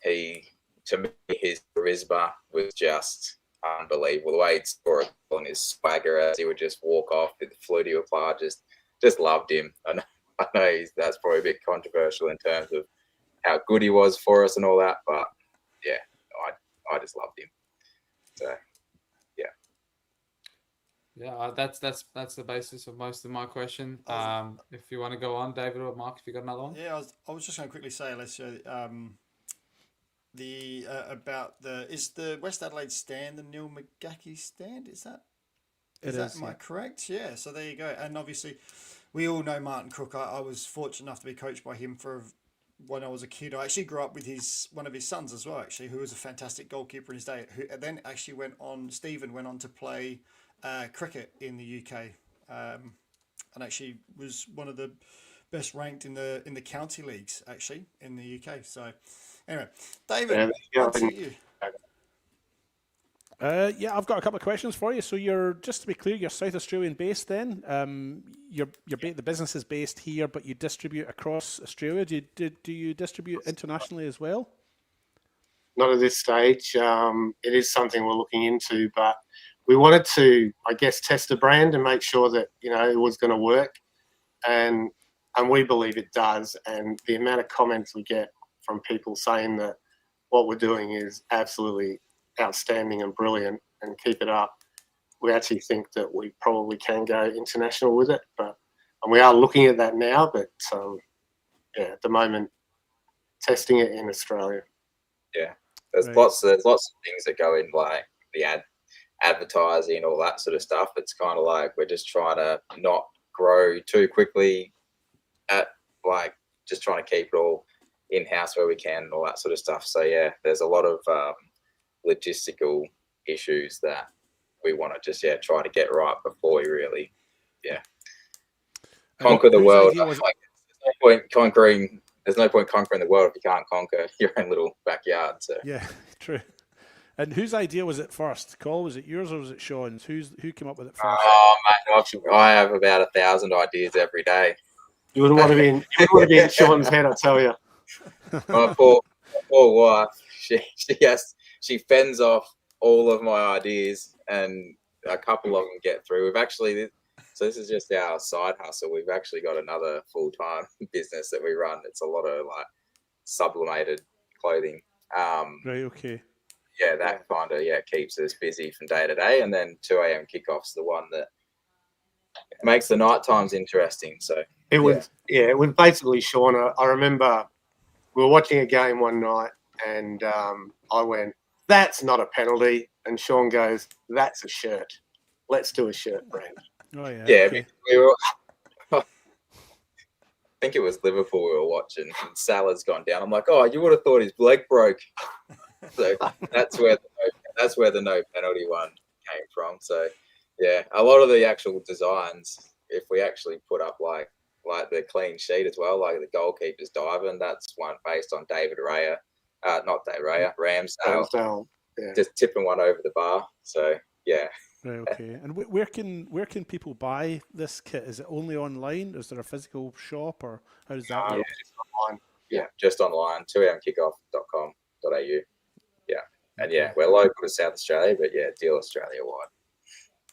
to me, his charisma was just unbelievable. The way he'd score a goal and his swagger as he would just walk off with the fluidity of play, just loved him. I know that's probably a bit controversial in terms of how good he was for us and all that, but yeah, I just loved him. So yeah, that's the basis of most of my question. If you want to go on, David or Mark, if you got another one. Yeah, I was just going to quickly say, Alessio, is the West Adelaide stand the Neil McGackie stand? Is that am I correct? Yeah. So there you go. And obviously, we all know Martin Crook. I was fortunate enough to be coached by him when I was a kid. I actually grew up with one of his sons as well, actually, who was a fantastic goalkeeper in his day. Who then actually Stephen went on to play cricket in the UK, and actually was one of the best ranked in the county leagues actually in the UK. So anyway, David, on to you. I've got a couple of questions for you. So just to be clear, you're South Australian based then. The business is based here, but you distribute across Australia. Do you distribute internationally as well? Not at this stage. It is something we're looking into, but we wanted to, I guess, test the brand and make sure that, you know, it was going to work. And we believe it does. And the amount of comments we get from people saying that what we're doing is absolutely outstanding and brilliant and keep it up. We actually think that we probably can go international with it, and we are looking at that now, but at the moment, testing it in Australia. Yeah, there's lots of things that go in, like the advertising, all that sort of stuff. It's kind of like we're just trying to not grow too quickly just trying to keep it all in-house where we can and all that sort of stuff. So yeah, there's a lot of logistical issues that we want to just try to get right before we really conquer the world. There's no point conquering the world if you can't conquer your own little backyard. So yeah, true. And whose idea was it first? Cole, was it yours or was it Sean's? Who came up with it first? Oh mate, I have about 1,000 ideas every day. You wouldn't want to be in Sean's head, I tell you. My poor wife, she fends off all of my ideas, and a couple of them get through. So this is just our side hustle. We've actually got another full-time business that we run. It's a lot of like sublimated clothing. Right. Okay. Yeah, that kind of keeps us busy from day to day, and then 2 a.m. kickoff's the one that makes the night times interesting. So it was basically Sean. I remember we were watching a game one night, and I went, "That's not a penalty," and Sean goes, "That's a shirt. Let's do a shirt brand." Oh yeah. Yeah, okay. we were. I think it was Liverpool we were watching, and Salah's gone down. I'm like, "Oh, you would have thought his leg broke." So that's where the no penalty one came from. So yeah, a lot of the actual designs, if we actually put up like the clean sheet as well, like the goalkeeper's diving, that's one based on David Raya, Ramsdale, just tipping one over the bar. So yeah. Right, okay. And where can people buy this kit? Is it only online? Is there a physical shop, or how does that work? Just online. Yeah, just online. 2amkickoff.com.au. Yeah, and we're local to South Australia, but deal Australia wide.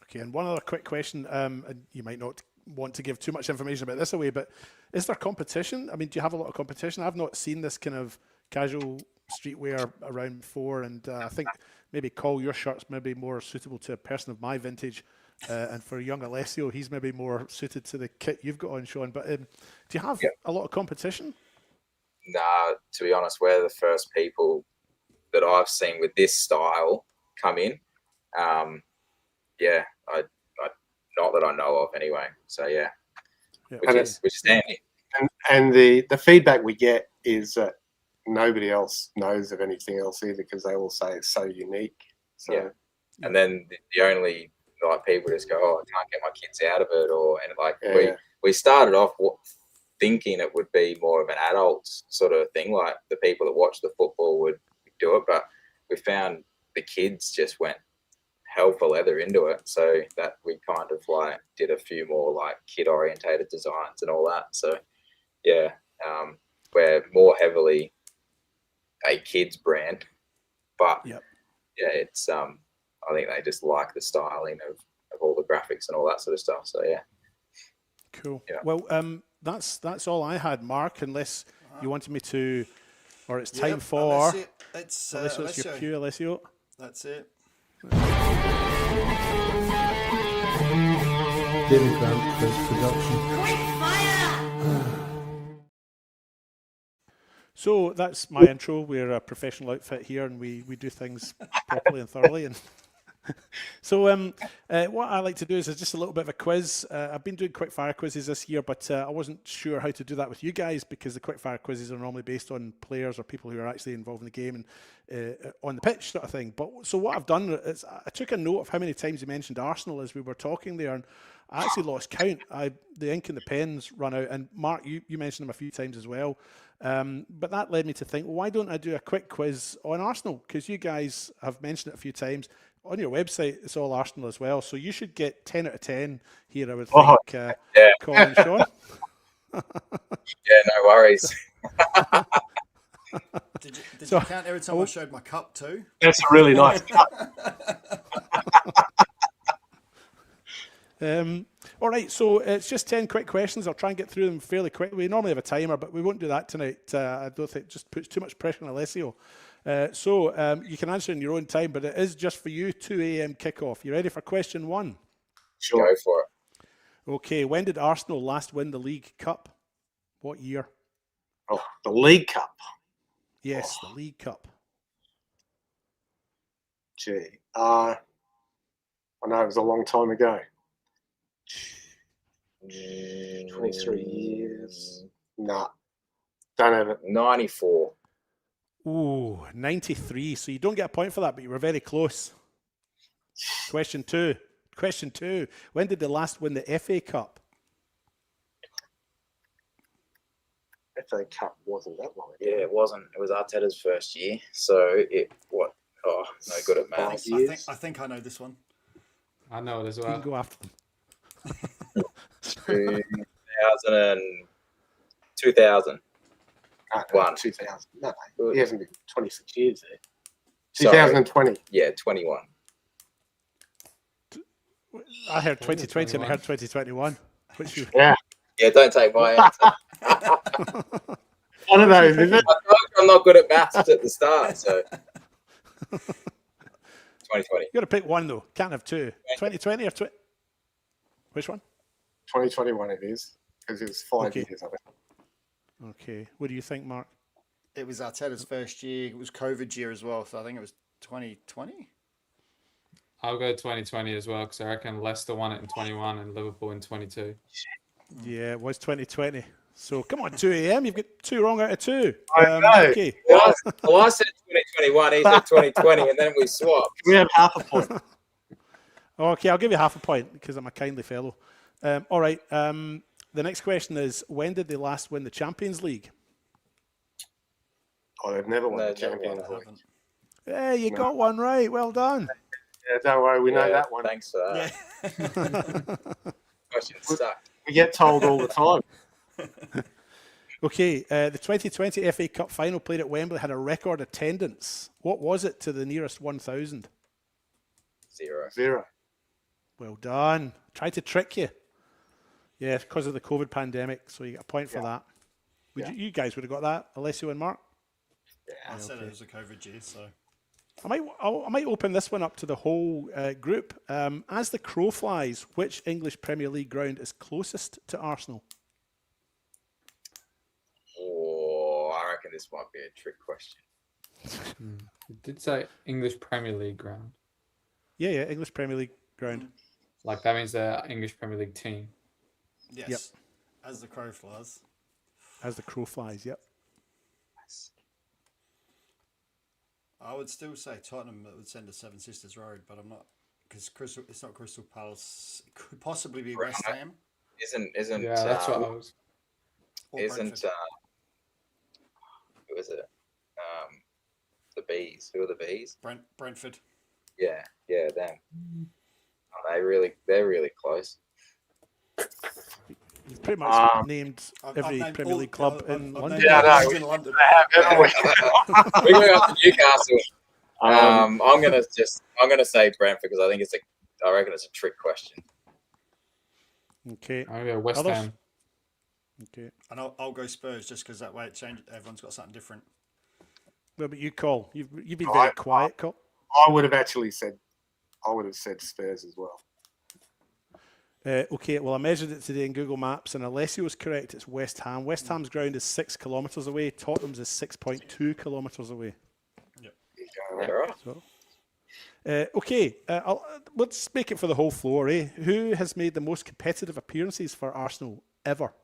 Okay, and one other quick question. And you might not want to give too much information about this away, but is there competition? I mean, do you have a lot of competition? I've not seen this kind of casual streetwear around before, and I think maybe Call, your shirt's maybe more suitable to a person of my vintage, and for young Alessio, he's maybe more suited to the kit you've got on, Sean. But do you have a lot of competition? Nah, to be honest, we're the first people that I've seen with this style come in. Yeah, I not that I know of anyway. So yeah, which is handy. And the feedback we get is that nobody else knows of anything else either, because they all say it's so unique. So yeah, and then the only like people just go, oh, I can't get my kids out of it, and like we started off thinking it would be more of an adult sort of thing, like the people that watch the football would do it, but we found the kids just went hell for leather into it, so that we kind of like did a few more like kid orientated designs and all that. So yeah, we're more heavily a kids brand, but yeah, it's I think they just like the styling of all the graphics and all that sort of stuff. So yeah, cool. Yeah. Well, that's all I had, Mark. Unless you wanted me to, or it's time for. It's Alessio, it's your cue, Alessio. That's it. David Grant production. So that's my intro. We're a professional outfit here, and we do things properly and thoroughly. And so what I like to do is just a little bit of a quiz. I've been doing quick fire quizzes this year, but I wasn't sure how to do that with you guys, because the quick fire quizzes are normally based on players or people who are actually involved in the game and on the pitch sort of thing. But so what I've done is I took a note of how many times you mentioned Arsenal as we were talking there, and I actually lost count. The ink and the pens run out, and Mark, you mentioned them a few times as well. But that led me to think, well, why don't I do a quick quiz on Arsenal? Because you guys have mentioned it a few times. On your website, it's all Arsenal as well. So you should get 10 out of 10 here, I would think, Colin, Sean. Yeah, no worries. Did you count every time I showed my cup too? That's a really nice cup. All right, so it's just 10 quick questions. I'll try and get through them fairly quickly. We normally have a timer, but we won't do that tonight. I don't think it just puts too much pressure on Alessio. So you can answer in your own time, but it is just for you, 2 a.m. kickoff. You ready for question 1? Sure. Go for it. Okay, when did Arsenal last win the League Cup? What year? Oh, the League Cup. Yes, the League Cup. Gee, I know it was a long time ago. 23 years. Nah, don't have it. 94. Ooh, 93. So you don't get a point for that, but you were very close. Question 2. Question 2. When did they last win the FA Cup? FA Cup wasn't that long ago. Yeah, it wasn't. It was Arteta's first year. So no good at maths. I think I know this one. I know it as You well. can go after them. 2000. 2000. No, he hasn't been 26 years there. Sorry. 2020. Yeah, 21. I heard 2020 and I heard 2021. Which you... Yeah. Yeah, don't take my answer. One of those, isn't it? I'm not good at maths at the start, so 2020. You got to pick one though. Can't have two. 2020 or 20? Which one? 2021 it is, because it was 5 years of it. Okay. What do you think, Mark? It was Arteta's first year. It was COVID year as well, so I think it was 2020. I'll go 2020 as well, because I reckon Leicester won it in 21 and Liverpool in 22. Yeah, it was 2020. So come on, 2 a.m. You've got 2 wrong out of 2. I know. Okay. Well, I said 2021, he said 2020, and then we swapped. We have half a point. Okay, I'll give you half a point because I'm a kindly fellow. All right. The next question is, when did they last win the Champions League? Oh, they've never won the Champions League. Hey, you got one right. Well done. Yeah, don't worry, we know that one. Thanks for that. Question sucked. We get told all the time. Okay, the 2020 FA Cup final played at Wembley had a record attendance. What was it to the nearest 1,000? 0. Well done. Tried to trick you. Yeah, because of the COVID pandemic, so you get a point for that. You guys would have got that, Alessio and Mark? I said it was a COVID year, so. I might open this one up to the whole group. As the crow flies, which English Premier League ground is closest to Arsenal? Oh, I reckon this might be a trick question. It did say English Premier League ground. Yeah, English Premier League ground. Like that means they're English Premier League team. Yes. Yep. As the crow flies. As the crow flies, yep. I would still say Tottenham would send a Seven Sisters Road, but I'm not, because it's not Crystal Palace. It could possibly be West Ham. Isn't Yeah, that's what I was. Or isn't Brentford. who is it? The Bees. Who are the Bees? Brentford. Yeah, them. Oh, they're really close. You've pretty much named I've every named Premier all- League club I've in named London. Yeah, all no, the in London. haven't we? We went up to Newcastle. I'm gonna say Brentford because I reckon it's a trick question. Okay. I go West Others? Ham. Okay. And I'll go Spurs just because that way it changes. Everyone's got something different. Well, but you call. You've been I- very quiet, Col. I would have said Spurs as well. Okay, well, I measured it today in Google Maps, and Alessio was correct. It's West Ham. West Ham's ground is 6 kilometres away. Tottenham's is 6.2 kilometres away. Yeah, right. So, okay, let's make it for the whole floor. Who has made the most competitive appearances for Arsenal ever?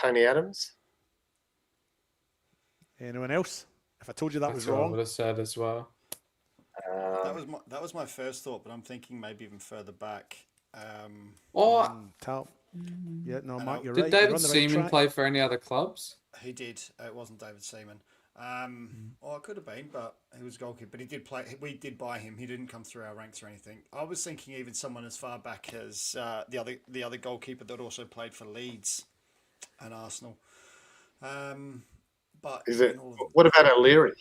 Tony Adams. Anyone else? If I told you that That's was what I wrong, would have said as well. That was my first thought, but I'm thinking maybe even further back. Tal. Yeah, no, Mark, you're Did right. You're David on the right Seaman track. play for any other clubs? He did. It wasn't David Seaman. Or it could have been, but he was goalkeeper. But he did play. We did buy him. He didn't come through our ranks or anything. I was thinking even someone as far back as the other goalkeeper that also played for Leeds and Arsenal. But Is it? What about O'Leary?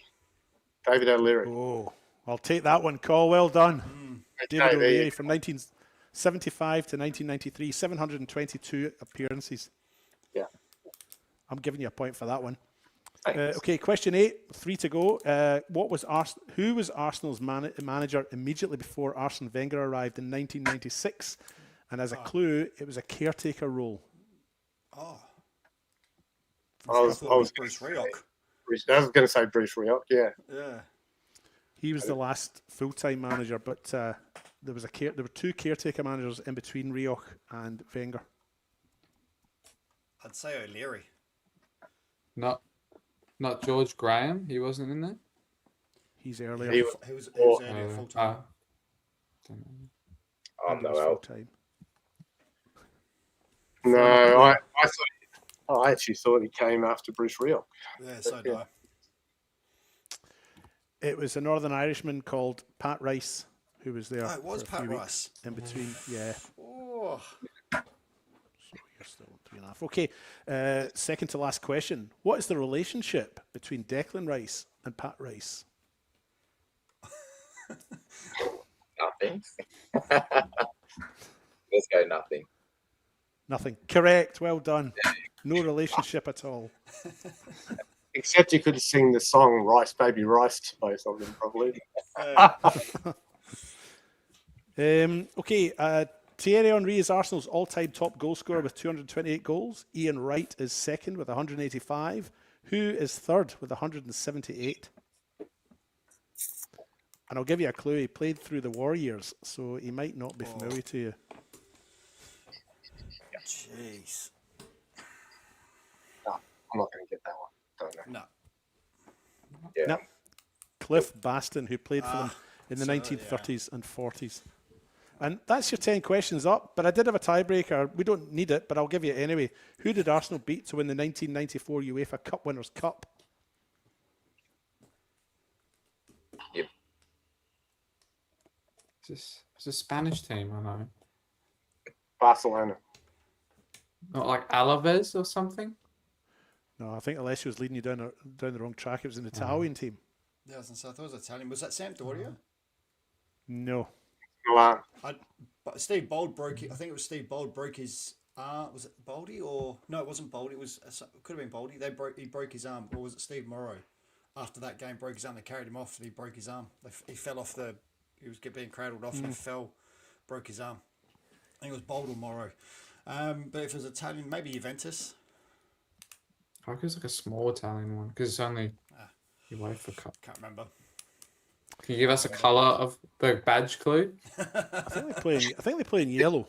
David O'Leary. Oh, I'll take that one, Col. Well done. David Okay, O'Leary from 1975 to 1993, 722 appearances. Yeah. I'm giving you a point for that one. Thanks. Okay, question 8, 3 to go. Who was Arsenal's manager immediately before Arsene Wenger arrived in 1996? And as a clue, it was a caretaker role. Oh, I was Bruce Rioch. I was going to say Bruce Rioch. Yeah. Yeah. He was the last full-time manager, but there were 2 caretaker managers in between Rioch and Wenger. I'd say O'Leary. Not George Graham. He wasn't in there. He's earlier. He was earlier full time. I'm no help. Full-time. No, I actually thought he came after Bruce Rioch. Yeah, so do I. It was a Northern Irishman called Pat Rice who was there. Oh, it was for a Pat few Rice. weeks in between. Yeah. Oh. So you're still 3.5. Okay. Second to last question. What is the relationship between Declan Rice and Pat Rice? Nothing. Let's go nothing. Nothing. Correct. Well done. No relationship at all. Except you could have sing the song Rice Baby Rice to both of them, probably. Okay. Thierry Henry is Arsenal's all-time top goal scorer with 228 goals. Ian Wright is second with 185. Who is third with 178? And I'll give you a clue. He played through the war years, so he might not be familiar to you. Jeez. No, I'm not going to get that one. Don't know. No. Yeah. No. Cliff Baston, who played for them in the 1930s and 40s. And that's your 10 questions up, but I did have a tiebreaker. We don't need it, but I'll give you it anyway. Who did Arsenal beat to win the 1994 UEFA Cup Winners' Cup? Yep. It's a Spanish team, I know. Barcelona. Not like Alaves or something? No, I think Alessio was leading you down the wrong track. It was an Italian team. Yeah, I thought it was Italian. Was that Sampdoria? No. Milan. But Steve Bold broke it. I think it was Steve Bold broke his Was it Boldy or no? It wasn't Boldy. It could have been Boldy. He broke his arm, or was it Steve Morrow? After that game, broke his arm. They carried him off, and he broke his arm. He fell off He was being cradled off and fell, broke his arm. I think it was Bold or Morrow. But if it was Italian, maybe Juventus. I think it's like a small Italian one because it's only UEFA Cup. Can't remember. Can you give us a colour of the badge clue? I think they play in yellow.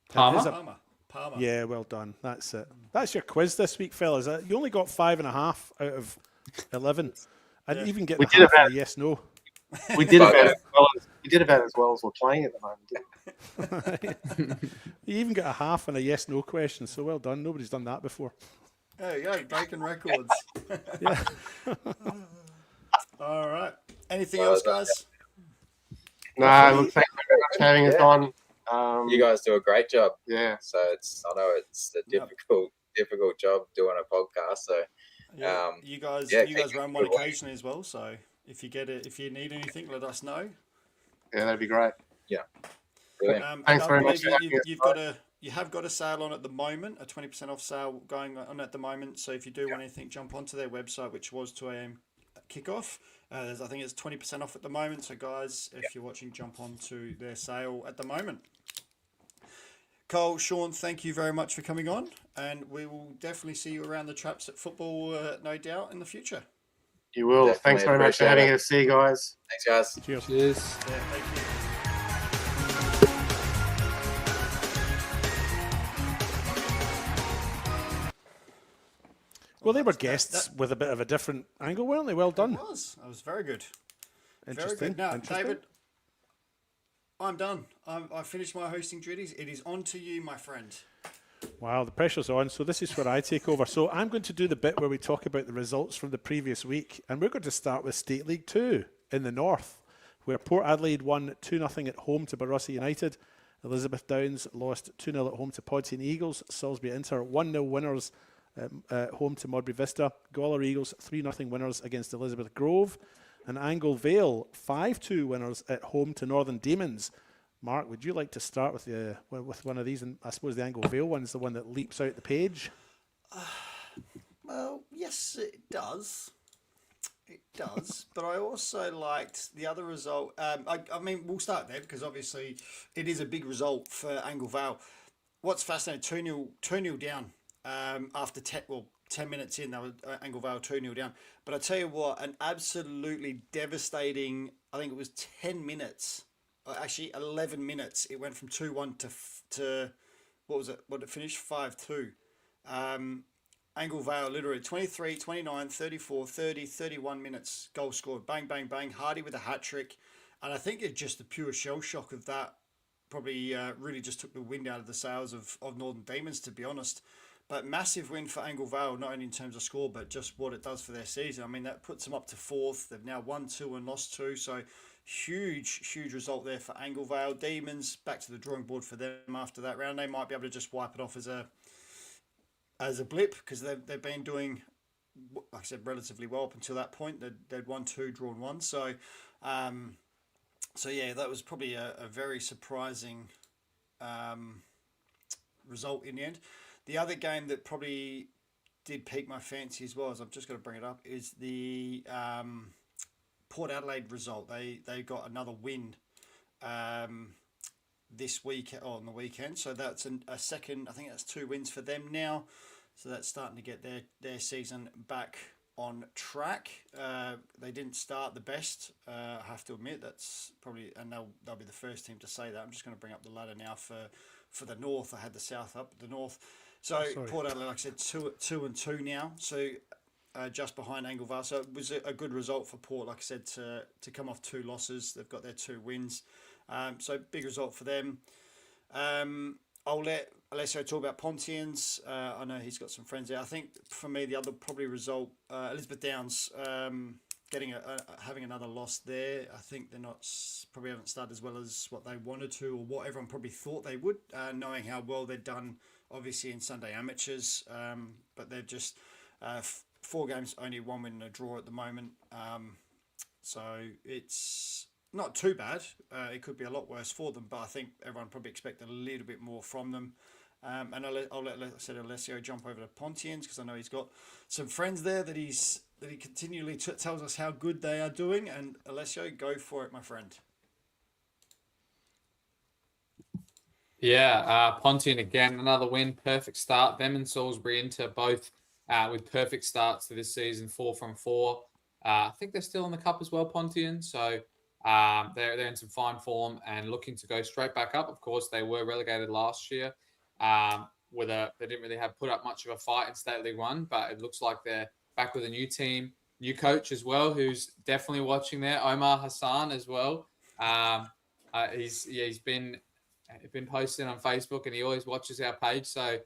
Parma? Parma. Yeah, well done. That's it. That's your quiz this week, fellas. You only got 5.5 out of 11. And even get half a yes, no. We did about as well as we're playing at the moment. Didn't we? You even got a half and a yes, no question. So well done. Nobody's done that before. There you go, breaking records. Yeah. All right. Anything else, guys? No, look, thank you very much for having us on. You guys do a great job. Yeah. So I know it's a difficult job doing a podcast. So you guys run one occasionally as well. So if you need anything, let us know. Yeah, that'd be great. Yeah. Thanks very much. You have got a sale on at the moment, a 20% off sale going on at the moment. So if you do want anything, jump onto their website, which was 2 a.m. kickoff. I think it's 20% off at the moment. So guys, if you're watching, jump onto their sale at the moment. Cole, Sean, thank you very much for coming on, and we will definitely see you around the traps at football, no doubt, in the future. You will. Definitely. Thanks very much for having us. See you guys. Thanks, guys. Cheers. Cheers. Yeah, thank you. Well, they were guests with a bit of a different angle, weren't they? Well done. It was. That was very good. Very Interesting. good. Now, Interesting. David, I'm done. I finished my hosting duties. It is on to you, my friend. Wow, the pressure's on. So this is where I take over. So I'm going to do the bit where we talk about the results from the previous week. And we're going to start with State League 2 in the north, where Port Adelaide won 2-0 at home to Barossa United. Elizabeth Downs lost 2-0 at home to Podsyne Eagles. Salisbury Inter 1-0 winners home to Modbury Vista. Gawler Eagles 3-0 winners against Elizabeth Grove. And Angle Vale 5-2 winners at home to Northern Demons. Mark, would you like to start with one of these? And I suppose the Angle Vale one is the one that leaps out the page. Well, yes, it does. It does. But I also liked the other result. I mean, we'll start there because obviously it is a big result for Angle Vale. What's fascinating, 2-0 down after 10 minutes in, they were Angle Vale 2-0 down. But I tell you what, an absolutely devastating, I think it was 10 minutes, actually 11 minutes. It went from 2-1 to what was it? What it finished? 5-2. Angle Vale literally 23, 29, 34, 30, 31 minutes goal scored. Bang, bang, bang. Hardy with a hat-trick. And I think it's just the pure shell shock of that probably really just took the wind out of the sails of Northern Demons, to be honest. But massive win for Angle Vale, not only in terms of score, but just what it does for their season. I mean, that puts them up to 4th. They've now won 2 and lost 2. So huge result there for Angle Vale. Demons, back to the drawing board for them after that round. They might be able to just wipe it off as a blip because they've been doing, like I said, relatively well up until that point. They'd won 2, drawn 1. So yeah, that was probably a very surprising result in the end. The other game that probably did pique my fancy as well, as I've just got to bring it up, is the Port Adelaide result. They got another win this week on the weekend. So that's a second, I think that's 2 wins for them now. So that's starting to get their season back on track. They didn't start the best, I have to admit. That's probably, and they'll be the first team to say that. I'm just going to bring up the ladder now for the north. I had the south up, the north. So Port Adelaide, like I said, 2-2 now. So just behind Angle Vale. So it was a good result for Port, like I said, to come off 2 losses. They've got their 2 wins. So big result for them. I'll let Alessio talk about Pontians. I know he's got some friends there. I think for me, the other probably result, Elizabeth Downs having another loss there. I think they're probably haven't started as well as what they wanted to, or what everyone probably thought they would, knowing how well they'd done obviously in Sunday Amateurs. But they're just 4 games, only 1 win and a draw at the moment. So it's not too bad. It could be a lot worse for them, but I think everyone probably expected a little bit more from them. And I'll let Alessio jump over to Pontians because I know he's got some friends there that he continually tells us how good they are doing. And Alessio, go for it, my friend. Yeah, Pontian again, another win, perfect start. Them and Salisbury Inter both with perfect starts to this season, 4 from 4. I think they're still in the cup as well, Pontian. So they're in some fine form and looking to go straight back up. Of course, they were relegated last year. They didn't really have put up much of a fight in State League One, but it looks like they're back with a new team, new coach as well, who's definitely watching there, Omar Hassan as well. He's been posting on Facebook and he always watches our page. So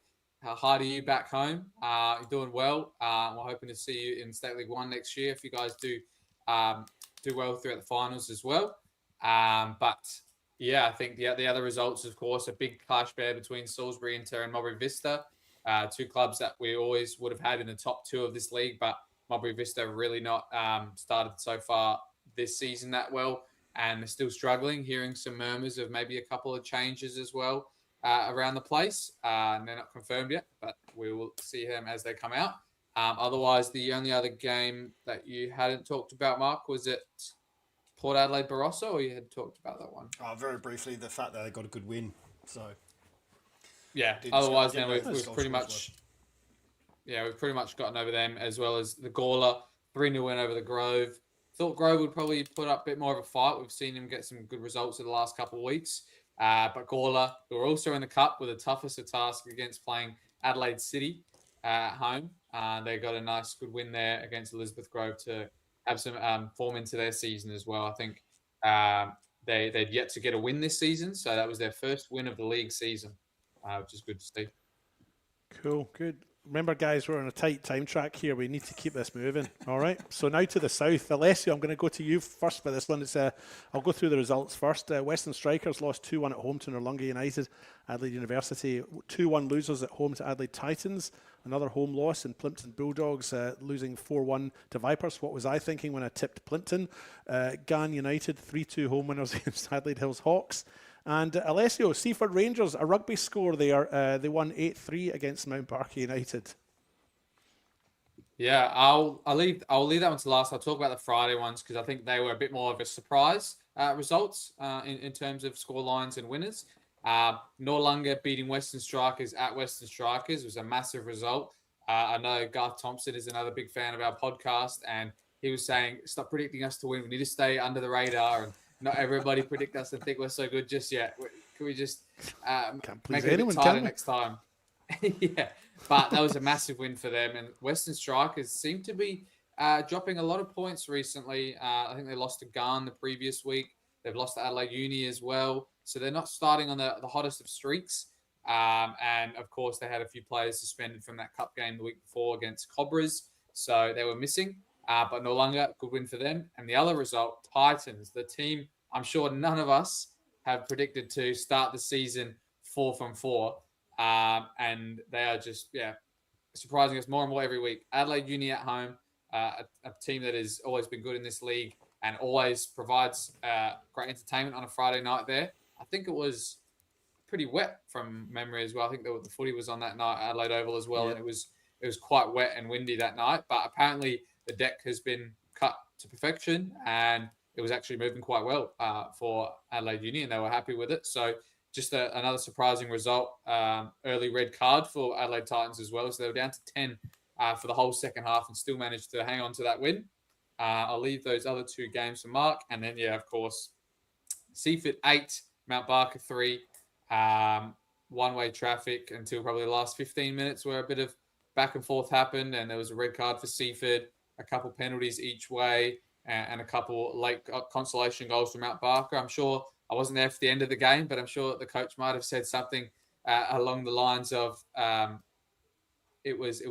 hi to you back home. You're doing well. We're hoping to see you in State League One next year if you guys do well throughout the finals as well. But yeah, I think the other results, of course, a big clash there between Salisbury Inter and Mulberry Vista, 2 clubs that we always would have had in the top 2 of this league, but Mulberry Vista have really not started so far this season that well, and they're still struggling. Hearing some murmurs of maybe a couple of changes as well around the place. And they're not confirmed yet, but we will see them as they come out. Otherwise, the only other game that you hadn't talked about, Mark, was it Port Adelaide Barossa, or you had talked about that one? Very briefly, the fact that they got a good win. So yeah. Otherwise, then we've pretty much gotten over them, as well as the Gawler 3-0 win over the Grove. Thought Grove would probably put up a bit more of a fight. We've seen him get some good results in the last couple of weeks. But Gawler, who are also in the cup, were the toughest of tasks against playing Adelaide City at home. They got a nice, good win there against Elizabeth Grove to have some form into their season as well. I think they'd yet to get a win this season, so that was their first win of the league season, which is good to see. Cool, good. Remember, guys, we're on a tight time track here. We need to keep this moving. All right. So now to the south. Alessio, I'm going to go to you first for this one. I'll go through the results first. Western Strikers lost 2-1 at home to Noarlunga United. Adelaide University 2-1 losers at home to Adelaide Titans. Another home loss in Plimpton Bulldogs, losing 4-1 to Vipers. What was I thinking when I tipped Plimpton? Gan United 3-2 home winners against Adelaide Hills Hawks. And Alessio, Seaford Rangers, a rugby score there. They won 8-3 against Mount Barker United. Yeah, I'll leave that one to last. I'll talk about the Friday ones because I think they were a bit more of a surprise results in terms of score lines and winners. Noarlunga beating Western Strikers at Western Strikers was a massive result. I know Garth Thompson is another big fan of our podcast, and he was saying, stop predicting us to win. We need to stay under the radar and not everybody predict us and think we're so good just yet. Can we just make it a bit tighter next time? Yeah, but that was a massive win for them. And Western Strikers seem to be dropping a lot of points recently. I think they lost to Garn the previous week. They've lost to Adelaide Uni as well. So they're not starting on the hottest of streaks. And, of course, they had a few players suspended from that cup game the week before against Cobras. So they were missing. But Noarlunga, good win for them. And the other result, Titans, the team I'm sure none of us have predicted to start the season 4 from 4. And they are just, surprising us more and more every week. Adelaide Uni at home, a team that has always been good in this league and always provides great entertainment on a Friday night there. I think it was pretty wet from memory as well. I think the footy was on that night at Adelaide Oval as well, yeah. And it was quite wet and windy that night. But apparently the deck has been cut to perfection and it was actually moving quite well for Adelaide Uni, and they were happy with it. So just another surprising result. Early red card for Adelaide Titans as well. So they were down to 10 for the whole second half and still managed to hang on to that win. I'll leave those other 2 games for Mark. And then, of course, Seaford 8, Mount Barker 3. One-way traffic until probably the last 15 minutes where a bit of back and forth happened, and there was a red card for Seaford, a couple penalties each way, and a couple late consolation goals from Mount Barker. I'm sure I wasn't there for the end of the game, but I'm sure the coach might have said something along the lines of it was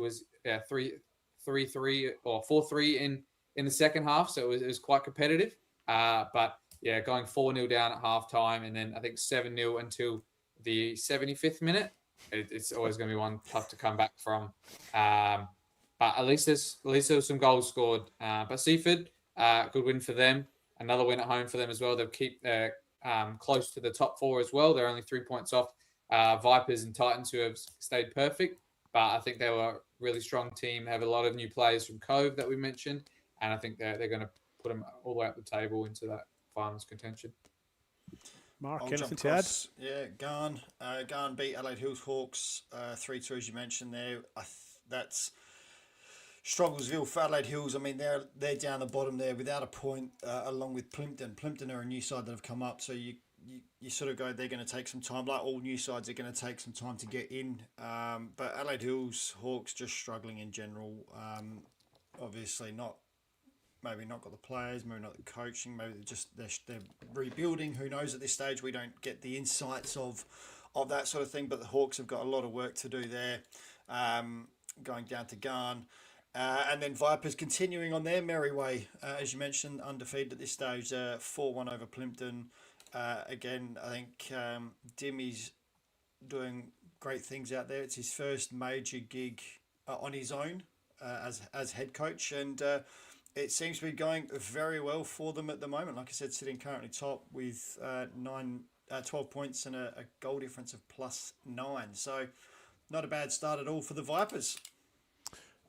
3-3 or 4-3 in the second half, so it was quite competitive. But yeah, going 4-0 down at halftime, and then I think 7-0 until the 75th minute. It's always going to be one tough to come back from. But at least there was some goals scored. But Seaford, good win for them. another win at home for them as well. They'll keep close to the top 4 as well. They're only 3 points off Vipers and Titans, who have stayed perfect. But I think they were a really strong team. They have a lot of new players from Cove that we mentioned. And I think they're going to put them all the way up the table into that finals contention. Mark, I'll anything jump to add? across. Yeah, Garn beat Adelaide Hills Hawks 3-2, as you mentioned there. That's Strugglesville for Adelaide Hills. I mean, they're down the bottom there without a point, along with Plimpton. Plimpton are a new side that have come up, so you sort of go, they're going to take some time. Like all new sides, are going to take some time to get in. But Adelaide Hills Hawks just struggling in general. Obviously maybe not got the players, maybe not the coaching, maybe they're rebuilding. Who knows at this stage? We don't get the insights of that sort of thing. But the Hawks have got a lot of work to do there, going down to Garn. And then Vipers continuing on their merry way, as you mentioned, undefeated at this stage, 4-1 over Plimpton. Again, I think Dimmy's doing great things out there. It's his first major gig on his own as head coach, and it seems to be going very well for them at the moment. Like I said, sitting currently top with 12 points and a goal difference of +9. So not a bad start at all for the Vipers.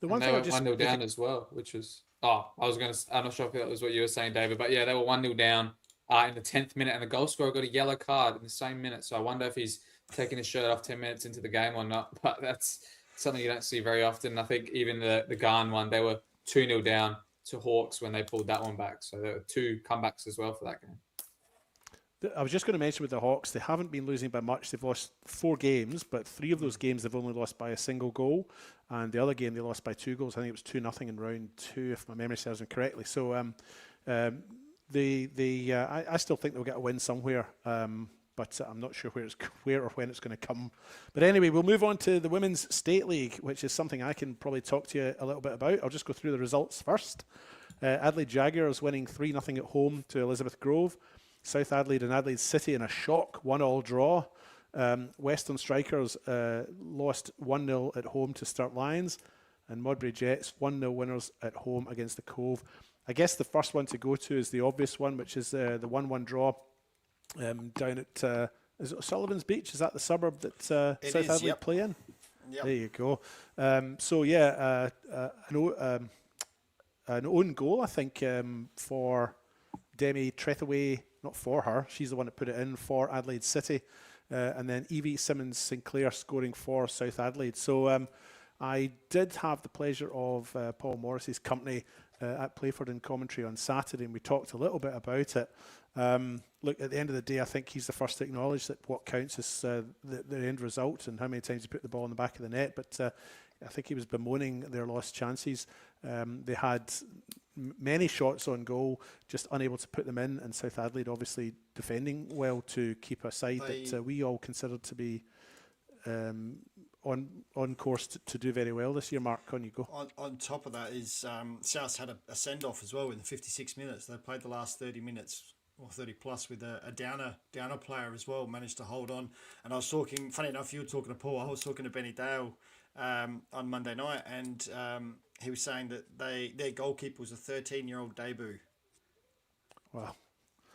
The one thing I just 1-0 down as well, which was I'm not sure if that was what you were saying, David, but yeah, they were 1-0 down in the 10th minute, and the goal scorer got a yellow card in the same minute. So I wonder if he's taking his shirt off 10 minutes into the game or not. But that's something you don't see very often. I think even the Garn one, they were 2-0 down to Hawks when they pulled that one back. So there were 2 comebacks as well for that game. I was just going to mention with the Hawks, they haven't been losing by much. They've lost 4 games, but 3 of those games they've only lost by a single goal. And the other game they lost by 2 goals. I think it was 2-0 in round 2, if my memory serves me correctly. So I still think they'll get a win somewhere, but I'm not sure where or when it's going to come. But anyway, we'll move on to the Women's State League, which is something I can probably talk to you a little bit about. I'll just go through the results first. Adelaide Jaguars winning 3-0 at home to Elizabeth Grove. South Adelaide and Adelaide City in a shock 1-1 draw. Western Strikers lost 1-0 at home to Sturt Lions, and Modbury Jets 1-0 winners at home against the Cove. I guess the first one to go to is the obvious one, which is the 1-1 draw down at is it Sullivan's Beach? Is that the suburb that South Adelaide play in? Yep. There you go. So yeah, an own goal, I think, for Demi Trethaway. Not for her, she's the one that put it in for Adelaide City, and then Evie Simmons Sinclair scoring for South Adelaide. So I did have the pleasure of Paul Morris's company at Playford in commentary on Saturday, and we talked a little bit about it. Look, at the end of the day, I think he's the first to acknowledge that what counts is the end result and how many times you put the ball in the back of the net, but I think he was bemoaning their lost chances. They had many shots on goal, just unable to put them in, and South Adelaide obviously defending well to keep a side that we all considered to be on course to do very well this year. Mark, on you go. On top of that is South had a send-off as well in 56 minutes. They played the last 30 minutes or 30 plus with a Downer player as well, managed to hold on. And I was talking, funny enough, you were talking to Paul, I was talking to Benny Dale on Monday night, and he was saying that their goalkeeper was a 13-year-old debut. Wow.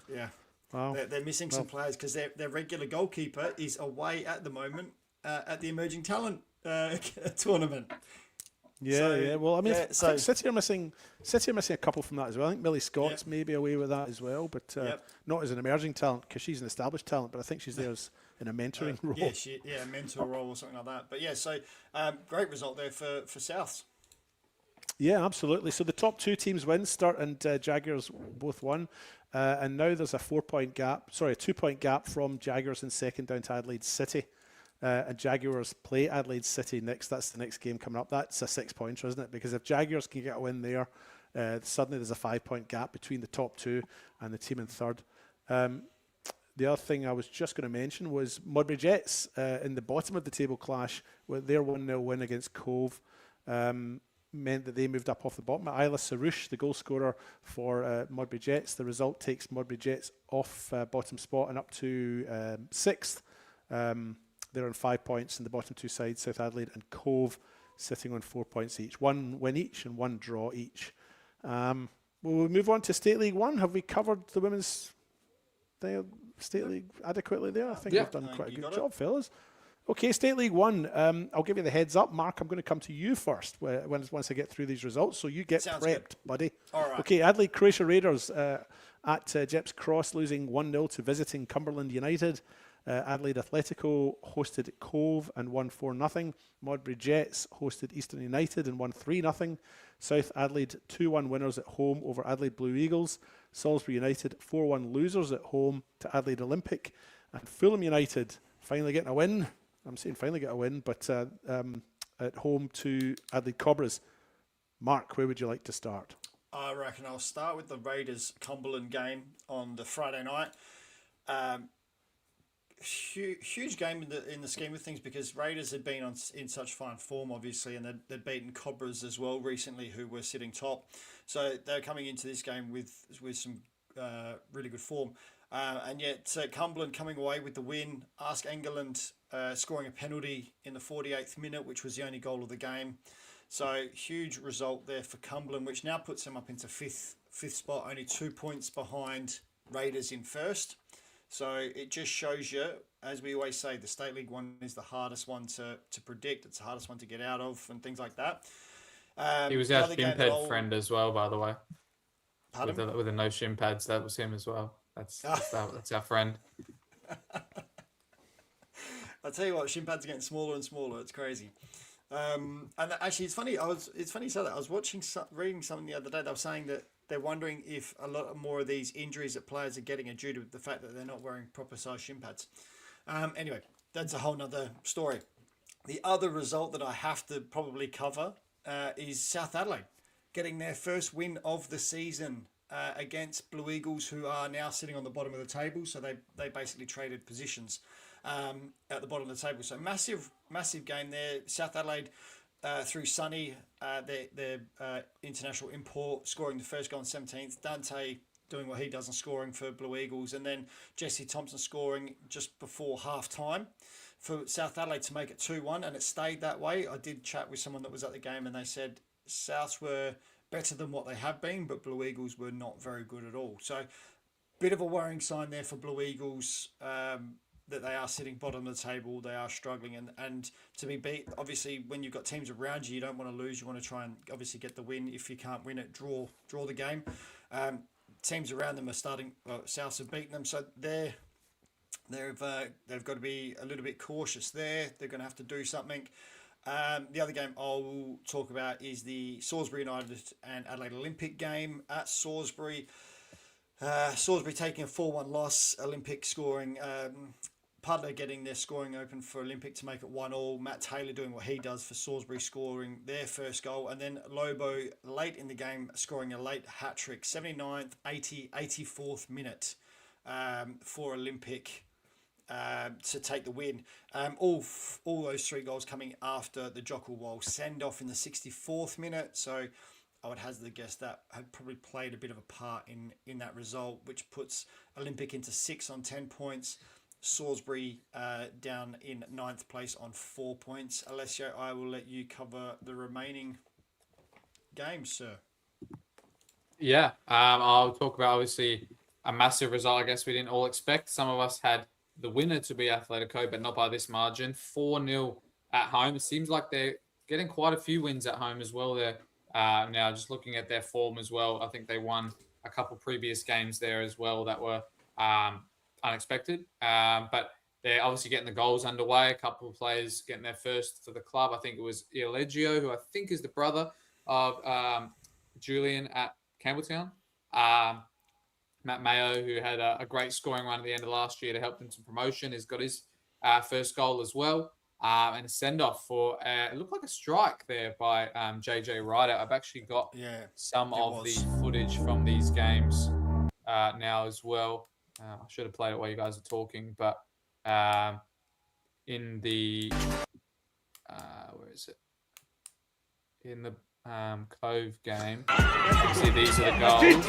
Yeah. Wow. They're missing some players because their regular goalkeeper is away at the moment at the Emerging Talent tournament. Yeah. Well, I mean, I think City are missing a couple from that as well. I think Millie Scott's maybe away with that as well, but not as an emerging talent because she's an established talent. But I think she's there as in a mentoring role. Yeah, mentor role or something like that. But yeah, so great result there for Souths. Yeah, absolutely. So the top 2 teams win. Sturt and Jaguars both won. And now there's a 2-point gap from Jaguars in second down to Adelaide City. And Jaguars play Adelaide City next. That's the next game coming up. That's a 6-pointer, isn't it? Because if Jaguars can get a win there, suddenly there's a 5-point gap between the top 2 and the team in third. The other thing I was just going to mention was Modbury Jets in the bottom of the table clash with their 1-0 win against Cove. Meant that they moved up off the bottom. Isla Sarouche, the goal scorer for Modbury Jets. The result takes Modbury Jets off bottom spot and up to 6th. They're on 5 points in the bottom 2 sides, South Adelaide and Cove, sitting on 4 points each. 1 win each and 1 draw each. will we move on to State League 1? Have we covered the women's State League adequately there? I think Yeah. we've done quite a you good got it. job, fellas. Okay, State League 1. I'll give you the heads up, Mark. I'm going to come to you first once I get through these results. So you get Sounds prepped, good. buddy. All right. Okay, Adelaide Croatia Raiders at Jeps Cross losing 1-0 to visiting Cumberland United. Adelaide Atletico hosted Cove and won 4-0. Modbury Jets hosted Eastern United and won 3-0. South Adelaide 2-1 winners at home over Adelaide Blue Eagles. Salisbury United 4-1 losers at home to Adelaide Olympic. And Fulham United finally getting a win. I'm saying finally get a win, but at home to Adelaide Cobras. Mark, where would you like to start? I reckon I'll start with the Raiders Cumberland game on the Friday night. Huge game in the scheme of things, because Raiders had been in such fine form, obviously, and they'd beaten Cobras as well recently, who were sitting top. So they're coming into this game with some really good form. And yet Cumberland coming away with the win. Ask Engeland scoring a penalty in the 48th minute, which was the only goal of the game. So huge result there for Cumberland, which now puts them up into fifth spot, only 2 points behind Raiders in first. So it just shows you, as we always say, the State League 1 is the hardest one to predict. It's the hardest one to get out of and things like that. He was our shin pad friend as well, by the way. Pardon? With the no shin pads, that was him as well. That's our friend. I'll tell you what, shin pads are getting smaller and smaller. It's crazy. And actually, it's funny. It's funny you say that. I was reading something the other day. They were saying that they're wondering if a lot more of these injuries that players are getting are due to the fact that they're not wearing proper size shin pads. Anyway, that's a whole nother story. The other result that I have to probably cover is South Adelaide getting their first win of the season against Blue Eagles, who are now sitting on the bottom of the table. So they basically traded positions at the bottom of the table. So massive game there. South Adelaide through Sonny, their international import, scoring the first goal on 17th. Dante doing what he does and scoring for Blue Eagles. And then Jesse Thompson scoring just before half time for South Adelaide to make it 2-1. And it stayed that way. I did chat with someone that was at the game, and they said Souths were better than what they have been, but Blue Eagles were not very good at all. So bit of a worrying sign there for Blue Eagles, that they are sitting bottom of the table. They are struggling, and to be beat, obviously when you've got teams around you, you don't want to lose. You want to try and obviously get the win. If you can't win it, draw the game. Teams around them are starting, Souths have beaten them, so they've got to be a little bit cautious there. They're going to have to do something. The other game I'll talk about is the Salisbury United and Adelaide Olympic game at Salisbury. Salisbury taking a 4-1 loss. Olympic scoring, Pudler getting their scoring open for Olympic to make it 1-1. Matt Taylor doing what he does for Salisbury, scoring their first goal. And then Lobo late in the game scoring a late hat-trick, 79th, 84th minute for Olympic. To take the win. All those three goals coming after the Jockelwall send-off in the 64th minute. So I would hazard a guess that had probably played a bit of a part in that result, which puts Olympic into 6 on 10 points. Salisbury down in 9th place on 4 points. Alessio, I will let you cover the remaining games, sir. Yeah, I'll talk about obviously a massive result. I guess we didn't all expect. Some of us had the winner to be Atletico, but not by this margin. 4-0 at home. It seems like they're getting quite a few wins at home as well there. Now, just looking at their form as well, I think they won a couple previous games there as well that were unexpected. But they're obviously getting the goals underway. A couple of players getting their first for the club. I think it was Elegio, who I think is the brother of Julian at Campbelltown. Matt Mayo, who had a great scoring run at the end of last year to help them to promotion, has got his first goal as well. And a send-off for, it looked like a strike there by JJ Ryder. I've actually got some of the footage from these games now as well. I should have played it while you guys are talking, but in the, where is it? In the Cove game, you see these are the goals.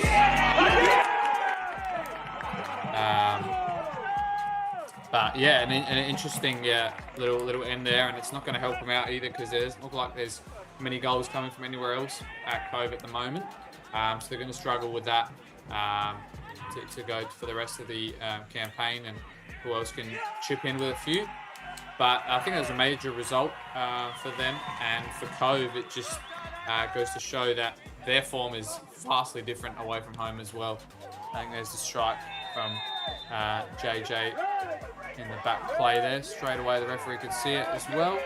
But yeah, an interesting little end there, and it's not going to help them out either because there's look like there's many goals coming from anywhere else at Cove at the moment. So they're going to struggle with that to go for the rest of the campaign, and who else can chip in with a few. But I think that was a major result for them, and for Cove, it just goes to show that their form is vastly different away from home as well. I think there's a strike from JJ in the back play there. Straight away, the referee could see it as well.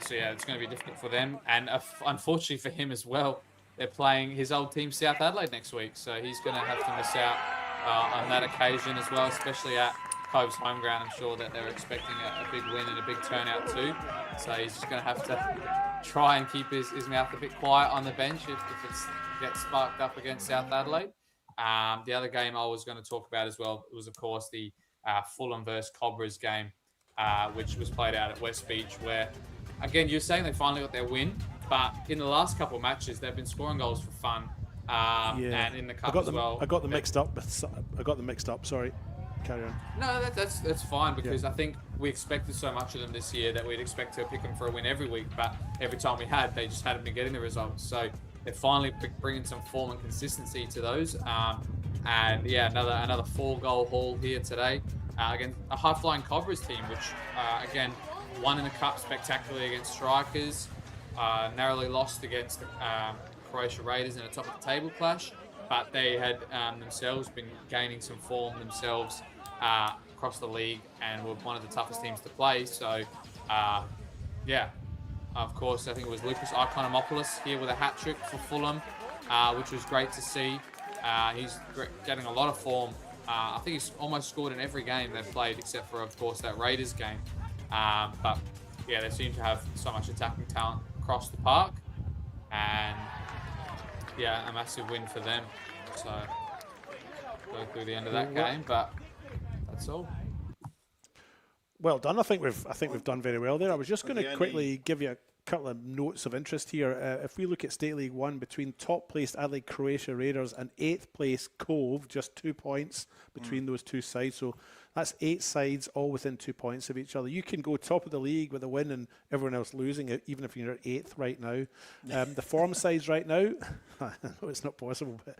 So yeah, it's going to be difficult for them, and unfortunately for him as well, they're playing his old team, South Adelaide, next week, so he's going to have to miss out on that occasion as well, especially at Cove's home ground. I'm sure that they're expecting a big win and a big turnout too, so he's just going to have to try and keep his mouth a bit quiet on the bench if it gets sparked up against South Adelaide. The other game I was going to talk about as well was, of course, the Fulham versus Cobras game, which was played out at West Beach, where, again, you're saying they finally got their win, but in the last couple of matches, they've been scoring goals for fun. And in the cup as well. I got them mixed up. Sorry. Carry on. No, that's fine, because I think we expected so much of them this year that we'd expect to pick them for a win every week, but every time we had, they just hadn't been getting the results. So they're finally bringing some form and consistency to those. And yeah, another 4-goal haul here today against a high-flying Cobras team, which again won in the cup spectacularly against Strikers, narrowly lost against Croatia Raiders in a top-of-the-table clash, but they had themselves been gaining some form themselves across the league and were one of the toughest teams to play. So, yeah, of course, I think it was Lucas Ikonomopoulos here with a hat-trick for Fulham, which was great to see. He's getting a lot of form. I think he's almost scored in every game they've played, except for, of course, that Raiders game. But, yeah, they seem to have so much attacking talent across the park. And, yeah, a massive win for them. So, go through the end of that game, but that's all. Well done. I think we've done very well there. I was just going to quickly give you a couple of notes of interest here. If we look at State League 1, between top-placed Adelaide Croatia Raiders and 8th place Cove, just 2 points between those two sides. So that's 8 sides, all within 2 points of each other. You can go top of the league with a win and everyone else losing, even if you're at 8th right now. The form sides right now, I know it's not possible, but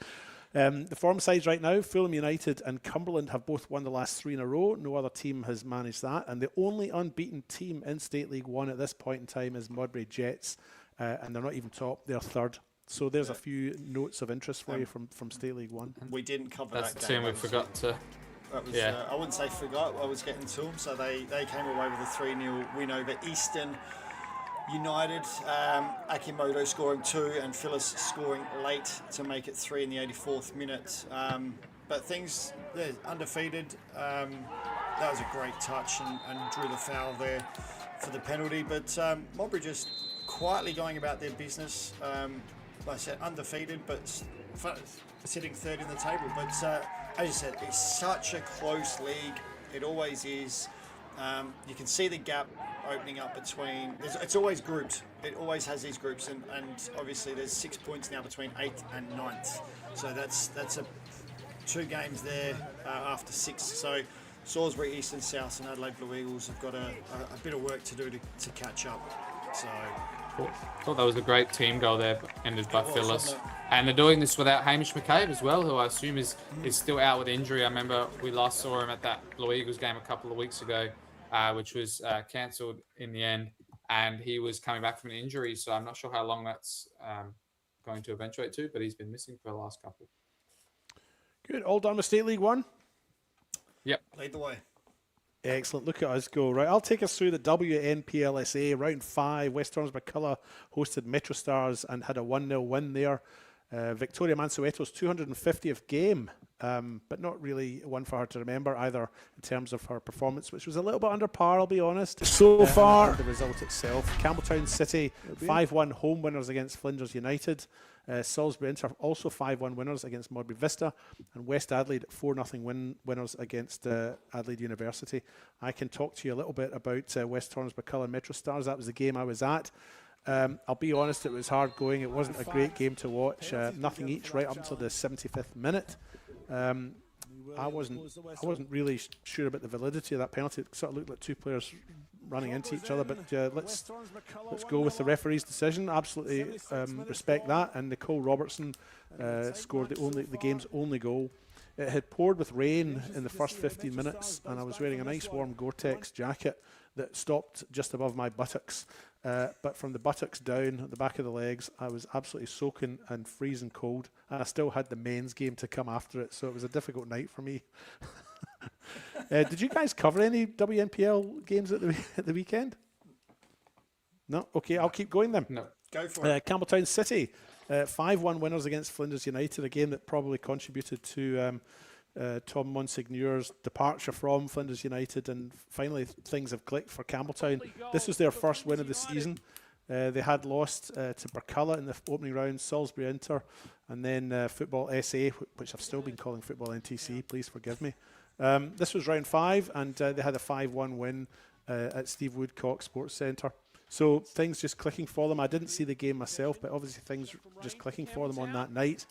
the form sides right now, Fulham United and Cumberland have both won the last 3 in a row. No other team has managed that. And the only unbeaten team in State League 1 at this point in time is Modbury Jets. And they're not even top, they're 3rd. So there's a few notes of interest for you from State League 1. We didn't cover That's that the game. team we forgot to... That was, I wouldn't say forgot, I was getting to them. So they came away with a 3-0 win over Eastern United. Akimoto scoring 2 and Phyllis scoring late to make it 3 in the 84th minute. But things, they're undefeated. That was a great touch and drew the foul there for the penalty. But Modbury just quietly going about their business. Like I said, undefeated, but sitting 3rd in the table. But as you said, it's such a close league. It always is. You can see the gap opening up between. It's always groups. It always has these groups, and obviously there's 6 points now between 8th and 9th. So that's 2 games there after 6. So Salisbury, Eastern South, and Adelaide Blue Eagles have got a bit of work to do to catch up. So. I thought that was a great team goal there, ended by Phyllis. And they're doing this without Hamish McCabe as well, who I assume is still out with injury. I remember we last saw him at that Blue Eagles game a couple of weeks ago, which was cancelled in the end. And he was coming back from an injury, so I'm not sure how long that's going to eventuate to, but he's been missing for the last couple. Good. All done with State League 1? Yep. Lead the way. Excellent. Look at us go. Right, I'll take us through the WNPLSA. Round 5, West Torrens-McCullough hosted Metro Stars and had a 1-0 win there. Victoria Mansueto's 250th game, but not really one for her to remember either in terms of her performance, which was a little bit under par, I'll be honest. So far, the result itself. Campbelltown City 5-1 home winners against Flinders United. Salisbury Inter also 5-1 winners against Modbury Vista, and West Adelaide 4-0 winners against Adelaide University. I can talk to you a little bit about West Torrens-McCullough and Metro Stars. That was the game I was at. I'll be honest, it was hard going. It wasn't a great game to watch. Nothing each right up until the 75th minute. I wasn't really sure about the validity of that penalty. It sort of looked like 2 players running into each other. But let's go with the referee's decision. Absolutely respect that. And Nicole Robertson scored the game's only goal. It had poured with rain in the first 15 minutes, and I was wearing a nice warm Gore-Tex jacket that stopped just above my buttocks. But from the buttocks down, at the back of the legs, I was absolutely soaking and freezing cold. And I still had the men's game to come after it, so it was a difficult night for me. Did you guys cover any WNPL games at the weekend? No? Okay, I'll keep going then. No. Go for it. Campbelltown City, 5-1 winners against Flinders United, a game that probably contributed to Tom Monsigneur's departure from Flinders United, and finally things have clicked for Campbelltown. This was their first win of the season. They had lost to Burculla in the opening round, Salisbury Inter, and then Football SA, which I've still been calling Football NTC, please forgive me. This was round 5, and they had a 5-1 win at Steve Woodcock Sports Centre. So things just clicking for them. I didn't see the game myself, but obviously things just clicking for them on that night.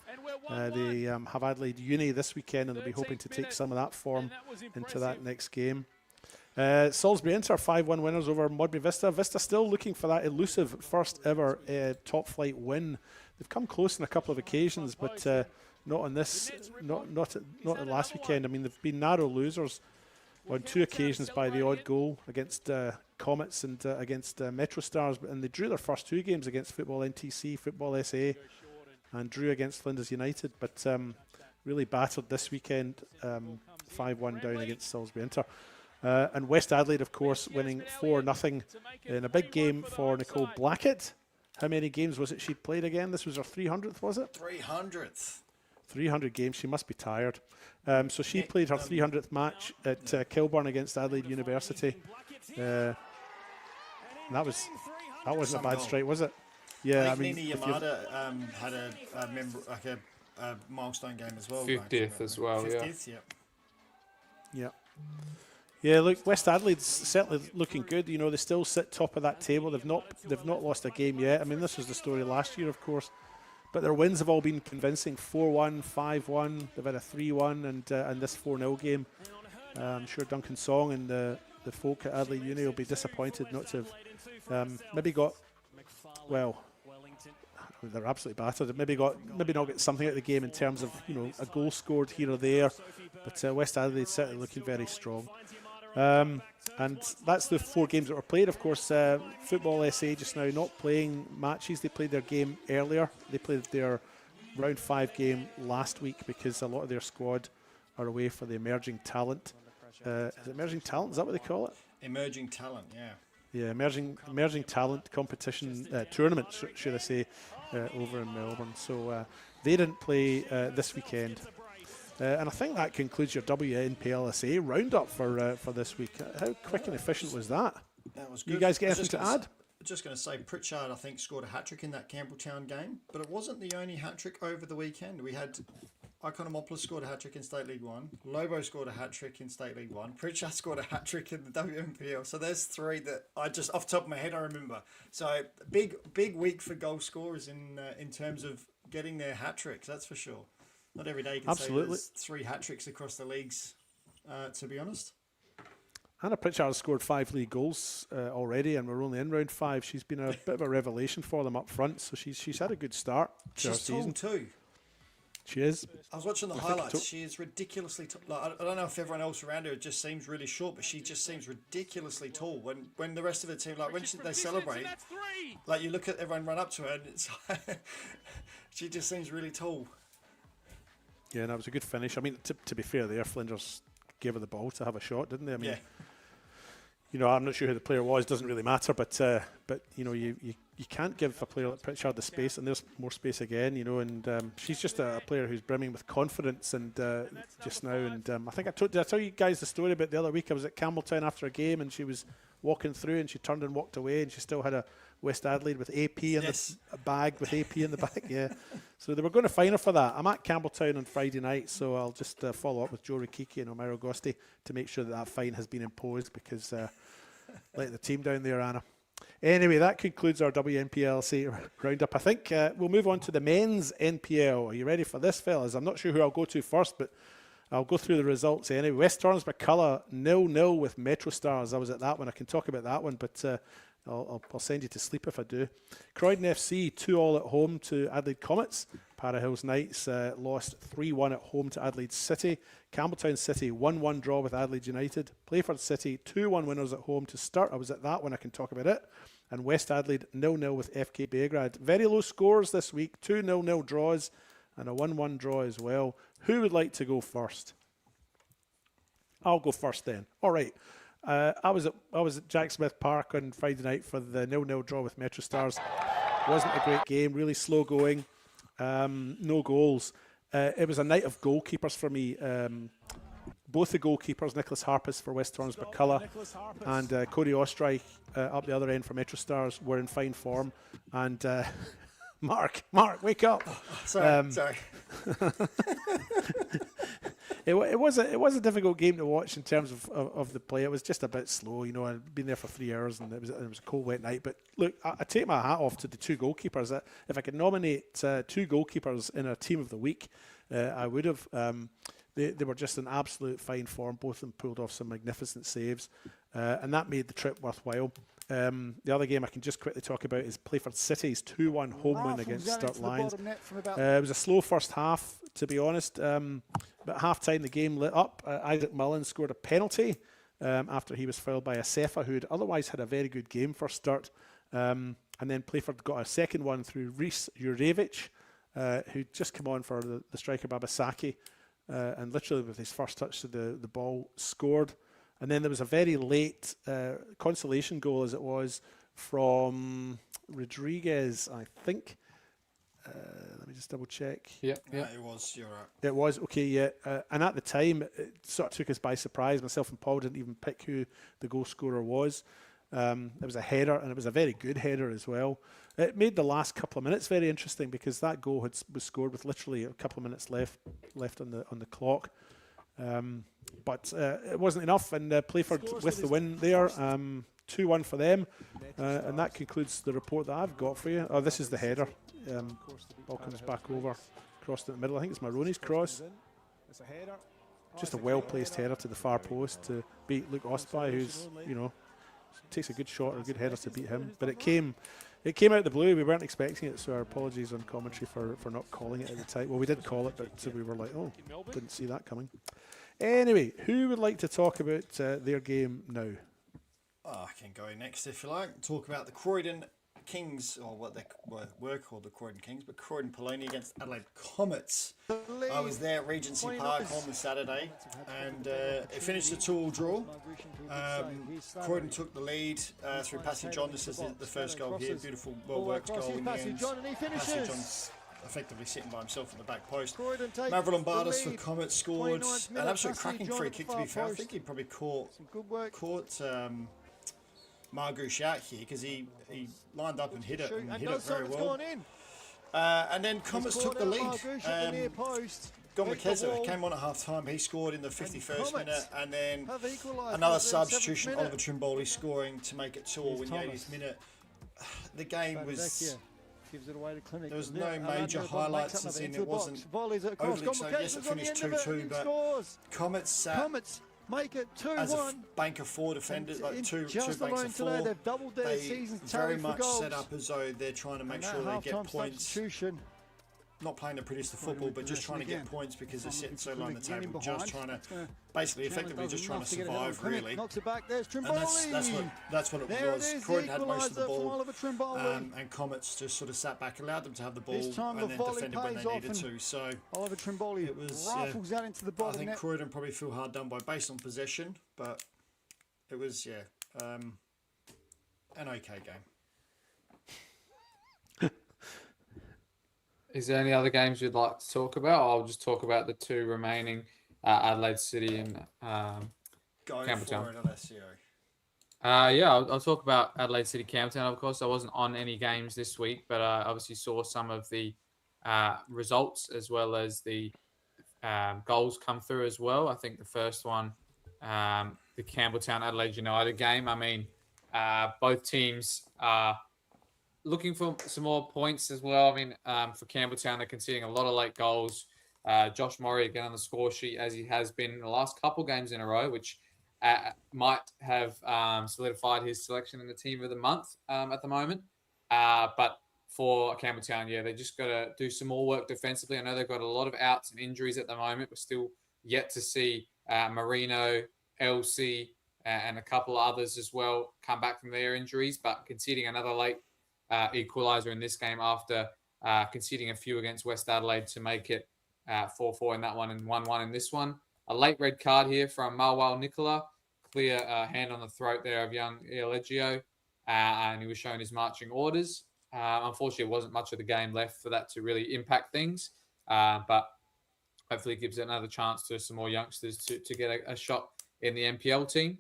They have Adelaide Uni this weekend, and they'll be hoping to take some of that form into that next game. Salisbury Inter 5-1 winners over Modbury Vista. Vista still looking for that elusive first ever top flight win. They've come close on a couple of occasions, but not on this. Not at last weekend. I mean, they've been narrow losers on 2 occasions by the odd goal against Comets and against Metro Stars, and they drew their first 2 games against Football NTC, Football SA, and drew against Flinders United, but really battered this weekend, 5-1 down against Salisbury Inter. And West Adelaide, of course, winning 4-0 in a big game for Nicole Blackett. How many games was it she played again? This was her 300th, was it? 300th. 300 games. She must be tired. So she played her 300th match at Kilburn against Adelaide University. That wasn't a bad strike, was it? Yeah, I mean, Nina Yamada had a milestone game as well. 50th as well. 50th, yeah. Yeah, look, West Adelaide's certainly looking good. You know, they still sit top of that table. They've not lost a game yet. I mean, this was the story last year, of course. But their wins have all been convincing. 4-1, 5-1. They've had a 3-1 and this 4-0 game. I'm sure Duncan Song and the folk at Adelaide Uni will be disappointed not to have maybe got, well, they're absolutely battered. Maybe not get something out of the game in terms of, you know, a goal scored here or there. But West Adelaide certainly looking very strong. And that's the 4 games that were played. Of course, Football SA just now not playing matches. They played their game earlier. They played their round 5 game last week because a lot of their squad are away for the emerging talent. Is it emerging talent? Is that what they call it? Emerging talent, yeah. Yeah, emerging talent competition tournament, should I say, over in Melbourne. So they didn't play this weekend. And I think that concludes your WNPLSA roundup for this week. How quick and efficient was that? That was good. You guys get anything to add? Just going to say, Pritchard, I think, scored a hat-trick in that Campbelltown game, but it wasn't the only hat-trick over the weekend. We had Iconomopolis scored a hat-trick in State League 1, Lobo scored a hat-trick in State League 1, Pritchard scored a hat-trick in the WNPL. So there's 3 that I just, off the top of my head, I remember. So big week for goal scorers in terms of getting their hat-tricks, that's for sure. Not every day you can say there's 3 hat-tricks across the leagues, to be honest. Anna Pritchard has scored 5 league goals already, and we're only in round 5. She's been a bit of a revelation for them up front, so she's had a good start to her season. She's tall too. She is. I was watching the highlights. She is ridiculously tall. Like, I don't know if everyone else around her just seems really short, but she just seems ridiculously tall. When the rest of the team, like when they celebrate, like you look at everyone run up to her, and it's like, she just seems really tall. Yeah, and that was a good finish. I mean, to be fair, the Flinders gave her the ball to have a shot, didn't they? I mean, you know, I'm not sure who the player was. Doesn't really matter. But you know, you can't give a player like Pritchard the space, and there's more space again. You know, and she's just a player who's brimming with confidence. And just now, and I think did I tell you guys the story about the other week? I was at Campbelltown after a game, and she was walking through, and she turned and walked away, and she still had a West Adelaide with AP in the bag, with AP in the back. Yeah, so they were going to fine her for that. I'm at Campbelltown on Friday night, so I'll just follow up with Joe Rikiki and Omar Agosti to make sure that fine has been imposed, because let the team down there, Anna. Anyway, that concludes our WNPLC roundup. I think we'll move on to the men's NPL. Are you ready for this, fellas? I'm not sure who I'll go to first, but I'll go through the results anyway. West Torrens McCullough 0-0 with Metro Stars. I was at that one. I can talk about that one, but I'll send you to sleep if I do. Croydon FC 2-2 at home to Adelaide Comets. Para Hills Knights lost 3-1 at home to Adelaide City. Campbelltown City 1-1 draw with Adelaide United. Playford City 2-1 winners at home to Sturt. I was at that one. I can talk about it. And West Adelaide 0-0 with FK Belgrade. Very low scores this week. 2 0-0 draws and a 1-1 draw as well. Who would like to go first? I'll go first then. All right. I was at Jack Smith Park on Friday night for the 0-0 draw with Metro Stars. Wasn't a great game. Really slow going. No goals. It was a night of goalkeepers for me. Both the goalkeepers, Nicholas Harpus for West Torrens McCullough and Cody Ostreich up the other end for Metro Stars, were in fine form. And Mark, wake up! Sorry. It was a difficult game to watch in terms of the play. It was just a bit slow, you know. I'd been there for 3 hours and it was a cold, wet night. But look, I take my hat off to the two goalkeepers. If I could nominate two goalkeepers in a team of the week, I would have. They were just in absolute fine form. Both of them pulled off some magnificent saves, and that made the trip worthwhile. The other game I can just quickly talk about is Playford City's 2-1 home win against Sturt Lions. It was a slow first half, to be honest. But half time, the game lit up. Isaac Mullen scored a penalty after he was fouled by Asefa, who had otherwise had a very good game for Sturt. And then Playford got a second one through Rhys Jurevich, who'd just come on for the striker Babasaki, and literally with his first touch to the ball scored. And then there was a very late consolation goal, as it was, from Rodriguez, I think. Let me just double check. Yeah. It was. You're right. It was, okay, yeah. And at the time, it sort of took us by surprise. Myself and Paul didn't even pick who the goal scorer was. It was a header, and it was a very good header as well. It made the last couple of minutes very interesting because that goal was scored with literally a couple of minutes left on the clock. But it wasn't enough, and Playford with the win there. 2-1 for them, and that concludes the report that I've got for you. Oh, this is the header. Ball comes back over, crossed in the middle. I think it's Maroney's cross. Just a well-placed header to the far post to beat Luke Ostby, who's, you know, takes a good shot or a good header to beat him. But it came out of the blue. We weren't expecting it, so our apologies on commentary for not calling it at the time. Well, we did call it, but we were like, oh, didn't see that coming. Anyway, who would like to talk about their game now? Oh, I can go next if you like. Talk about the Croydon Kings, or what they were called the Croydon Kings, but Croydon Poloni against Adelaide Comets. I was there at Regency Park on the Saturday, and it finished a 2-2 draw. Croydon took the lead through Passy John. This is the first goal here. Beautiful, well-worked goal in the end. Passy John's effectively sitting by himself in the back post. Maverick Lombardos for Comets scored an absolute cracking free kick, to be fair. I think he probably caught Margouche out here because he lined up and hit it very well. And then Comets took the lead. Gon McKenzie came on at half time. He scored in the 51st minute, and then another substitution, Oliver Trimboli scoring to make it 2-2 in the 80th minute. The game was. There was no major highlights as in it wasn't overly exciting. Yes, it finished 2-2, but Comets make it 2-1. As a bank of four defenders, like two banks of four, they very much set up as though they're trying to make sure they get points. Not playing to produce the football, but just trying to get points because they're sitting so low on the table, just trying to, basically, effectively just trying to survive, really. And that's what it was. Croydon had most of the ball, and Comets just sort of sat back, allowed them to have the ball, and then defended when they needed to. So it was, I think Croydon probably feel hard done by based on possession, but it was, an okay game. Is there any other games you'd like to talk about? I'll just talk about the two remaining, Adelaide City and Campbelltown. I'll talk about Adelaide City Campbelltown. Of course, I wasn't on any games this week, but I obviously saw some of the results as well as the goals come through as well. I think the first one, the Campbelltown Adelaide United game, I mean, both teams are looking for some more points as well. I mean, for Campbelltown, they're conceding a lot of late goals. Josh Murray again on the score sheet as he has been in the last couple games in a row, which might have solidified his selection in the team of the month at the moment. But for Campbelltown, yeah, they just got to do some more work defensively. I know they've got a lot of outs and injuries at the moment. We're still yet to see Marino, Elsie, and a couple of others as well come back from their injuries, but conceding another late equaliser in this game after conceding a few against West Adelaide to make it 4-4 in that one and 1-1 in this one. A late red card here from Malwal Nicola. Clear hand on the throat there of young Elegio, and he was showing his marching orders. Unfortunately, it wasn't much of the game left for that to really impact things, but hopefully it gives it another chance to some more youngsters to get a shot in the NPL team.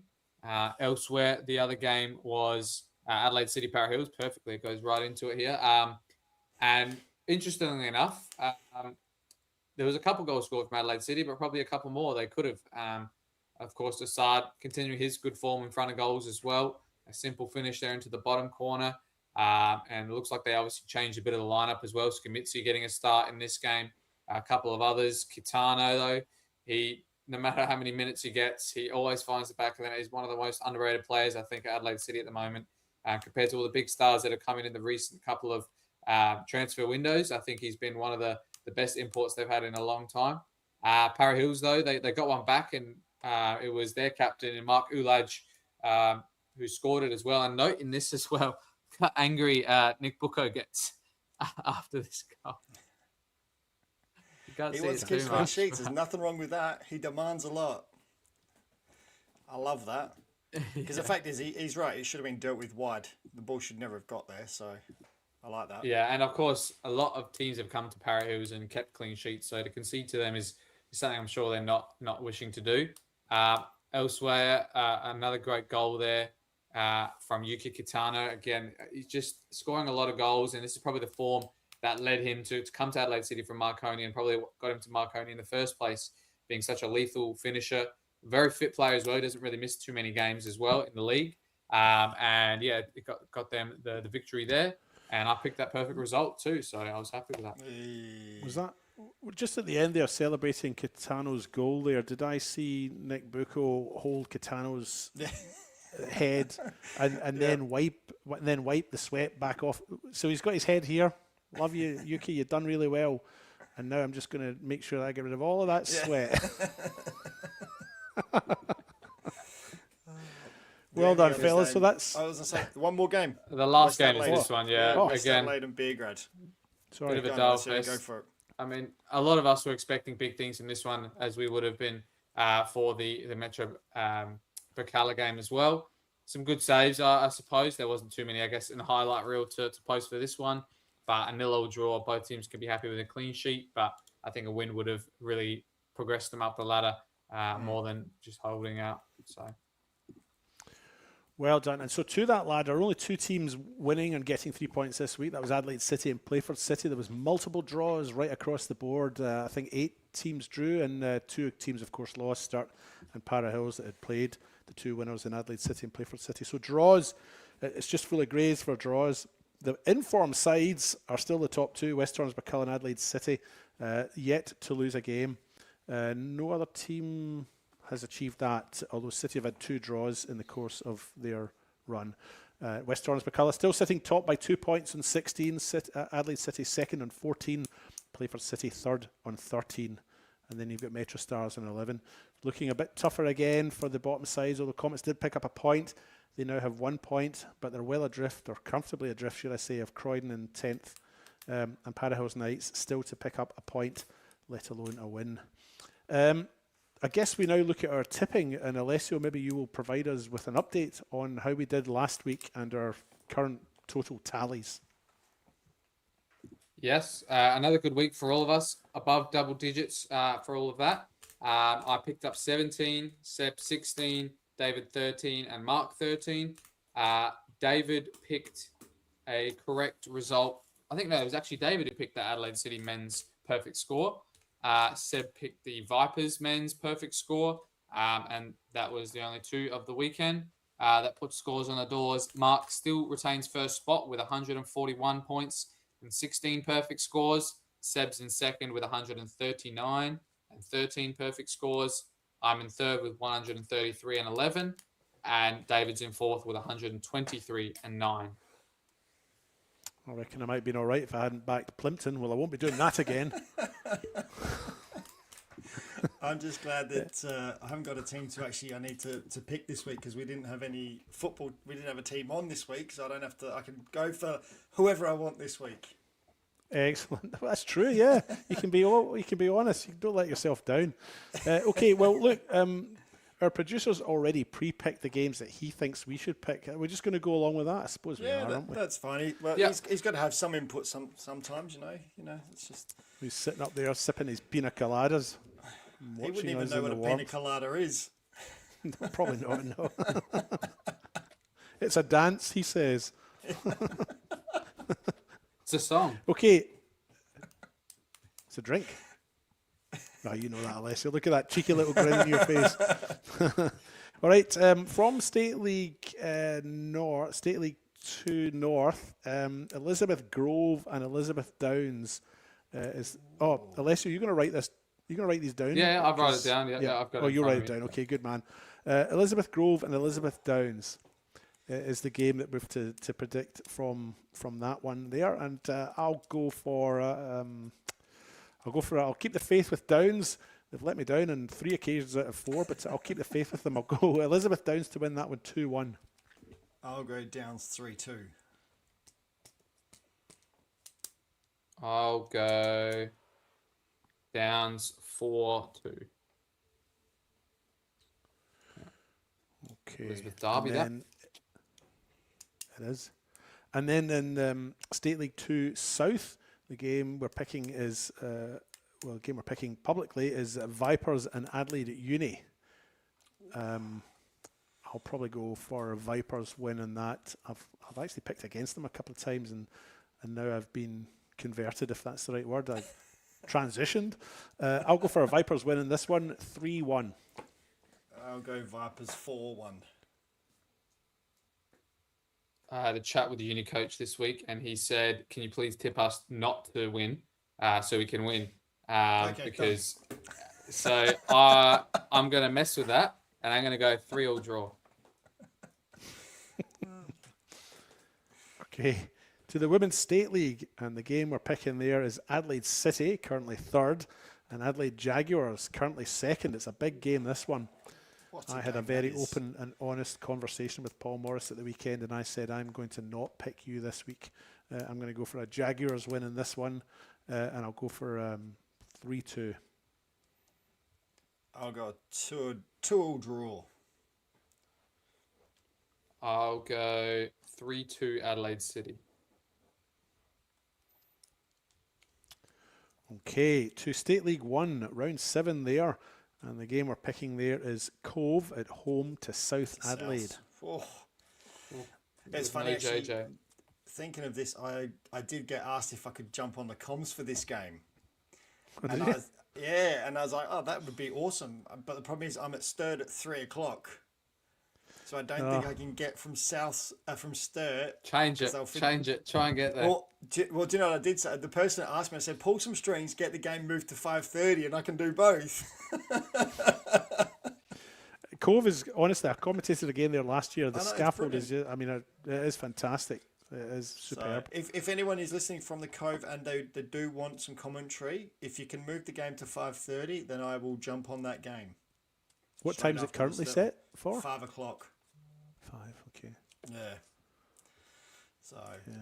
Elsewhere, the other game was Adelaide City Para Hills. Perfectly, it goes right into it here. And interestingly enough, there was a couple goals scored from Adelaide City, but probably a couple more they could have. Of course, Assad continuing his good form in front of goals as well. A simple finish there into the bottom corner. And it looks like they obviously changed a bit of the lineup as well. Skamitsu getting a start in this game. A couple of others. Kitano, though, no matter how many minutes he gets, he always finds the back of the net. He's one of the most underrated players, I think, at Adelaide City at the moment. Compared to all the big stars that have come in the recent couple of transfer windows, I think he's been one of the best imports they've had in a long time. Para Hills, though, they got one back, and it was their captain, Mark Ulaj, who scored it as well. And note in this as well, how angry Nick Bucco gets after this goal. He wants to keep clean sheets. There's nothing wrong with that. He demands a lot. I love that. Because the fact is, he's right. It should have been dealt with wide. The ball should never have got there. So I like that. Yeah, and of course, a lot of teams have come to Para Hills and kept clean sheets. So to concede to them is something I'm sure they're not wishing to do. Elsewhere, another great goal there from Yuki Kitano. Again, he's just scoring a lot of goals, and this is probably the form that led him to come to Adelaide City from Marconi and probably got him to Marconi in the first place, being such a lethal finisher. Very fit player as well. He doesn't really miss too many games as well in the league. And yeah, it got them the victory there. And I picked that perfect result too, so I was happy with that. Was that just at the end there, celebrating Kitano's goal there? Did I see Nick Bucco hold Kitano's head and then wipe the sweat back off? So he's got his head here. Love you, Yuki. You've done really well. And now I'm just going to make sure that I get rid of all of that sweat. Well done, fellas. So that's. I was going to say, one more game. The last game is this one, yeah. Again, Adelaide and Beergrad. Sorry. Bit of a dull fest. Go for it. I mean, a lot of us were expecting big things from this one, as we would have been for the Metro Bacala game as well. Some good saves, I suppose. There wasn't too many, I guess, in the highlight reel to post for this one. But a 0-0 draw, both teams can be happy with a clean sheet. But I think a win would have really progressed them up the ladder more than just holding out. So, well done. And so to that ladder, only two teams winning and getting 3 points this week. That was Adelaide City and Playford City. There was multiple draws right across the board. I think 8 teams drew, and 2 teams, of course, lost. Sturt and Para Hills that had played. The 2 winners in Adelaide City and Playford City. So draws, it's just full of greys for draws. The informed sides are still the top 2, West Torrens, Bacala and Adelaide City, yet to lose a game. No other team has achieved that, although City have had 2 draws in the course of their run. West Torrens, Bacala still sitting top by 2 points on 16, Adelaide City second on 14, Playford City third on 13. And then you've got Metro Stars on 11. Looking a bit tougher again for the bottom sides, although Comets did pick up a point. They now have 1 point, but they're well adrift, or comfortably adrift, should I say, of Croydon in 10th. And Para Hills Knights still to pick up a point, let alone a win. I guess we now look at our tipping, and Alessio, maybe you will provide us with an update on how we did last week and our current total tallies. Yes, another good week for all of us, above double digits for all of that. I picked up 17, Seb 16, David 13, and Mark 13. David picked a correct result. I think it was actually David who picked the Adelaide City men's perfect score. Seb picked the Vipers men's perfect score, and that was the only 2 of the weekend. That puts scores on the doors. Mark still retains first spot with 141 points and 16 perfect scores. Seb's in second with 139 and 13 perfect scores. I'm in third with 133 and 11. And David's in fourth with 123 and 9. I reckon I might have been all right if I hadn't backed Plimpton. Well, I won't be doing that again. I'm just glad that I haven't got a team to actually I need to pick this week because we didn't have any football. We didn't have a team on this week, so I don't have to. I can go for whoever I want this week. Excellent. That's true. Yeah, you can be honest. You don't let yourself down. Okay. Well, look. Our producer's already pre-picked the games that he thinks we should pick. We're just going to go along with that, I suppose. Yeah, aren't we? that's fine. He's got to have some input sometimes. You know. It's just he's sitting up there sipping his pina coladas. He wouldn't even know what a pina colada is. No, probably not. No. It's a dance, he says. It's a song. Okay. It's a drink. No, you know that, Alessio. Look at that cheeky little grin on your face. All right. From State League North, State League 2 North, Elizabeth Grove and Elizabeth Downs Alessio, you're going to write this. You're going to write these down? Yeah, I've write it down. Yeah, I've got it. Oh, you write it down. Okay, good man. Elizabeth Grove and Elizabeth Downs is the game that we have to predict from that one there, and I'll keep the faith with Downs. They've let me down on 3 occasions out of 4, but I'll keep the faith with them. I'll go Elizabeth Downs to win that one 2-1. I'll go Downs 3-2. I'll go Downs 4-2. Okay. Elizabeth Derby, that. It is. And then in State League 2 South, the game we're picking is, the game we're picking publicly is Vipers and Adelaide Uni. I'll probably go for Vipers winning that. I've actually picked against them a couple of times, and now I've been converted, if that's the right word. I've transitioned. I'll go for Vipers winning this one 3-1. I'll go Vipers 4-1. I had a chat with the uni coach this week, and he said, "Can you please tip us not to win, so we can win?" Because so I'm going to mess with that, and I'm going to go 3-3 draw. Okay, to the Women's State League, and the game we're picking there is Adelaide City, currently 3rd, and Adelaide Jaguars, currently 2nd. It's a big game, this one. I had a very open and honest conversation with Paul Morris at the weekend, and I said I'm going to not pick you this week. I'm going to go for a Jaguars win in this one, and I'll go for 3-2. I'll go 2-2 draw. I'll go 3-2 Adelaide City. Okay, to State League 1, round 7 there. And the game we're picking there is Cove at home to South Adelaide. Oh. It's funny, actually, thinking of this, I did get asked if I could jump on the comms for this game. And I was like, oh, that would be awesome. But the problem is I'm at Sturt at 3 o'clock. So I don't think I can get from Sturt. Change it. Try and get there. Well, do you know what I did say? The person that asked me, I said, pull some strings, get the game moved to 5:30, and I can do both. Cove is, honestly, I commentated again there last year. The scaffold is, I mean, it is fantastic. It is superb. So if anyone is listening from the Cove and they do want some commentary, if you can move the game to 5:30, then I will jump on that game. What time is it currently set for? 5 o'clock. 5, okay. Yeah. So. Yeah.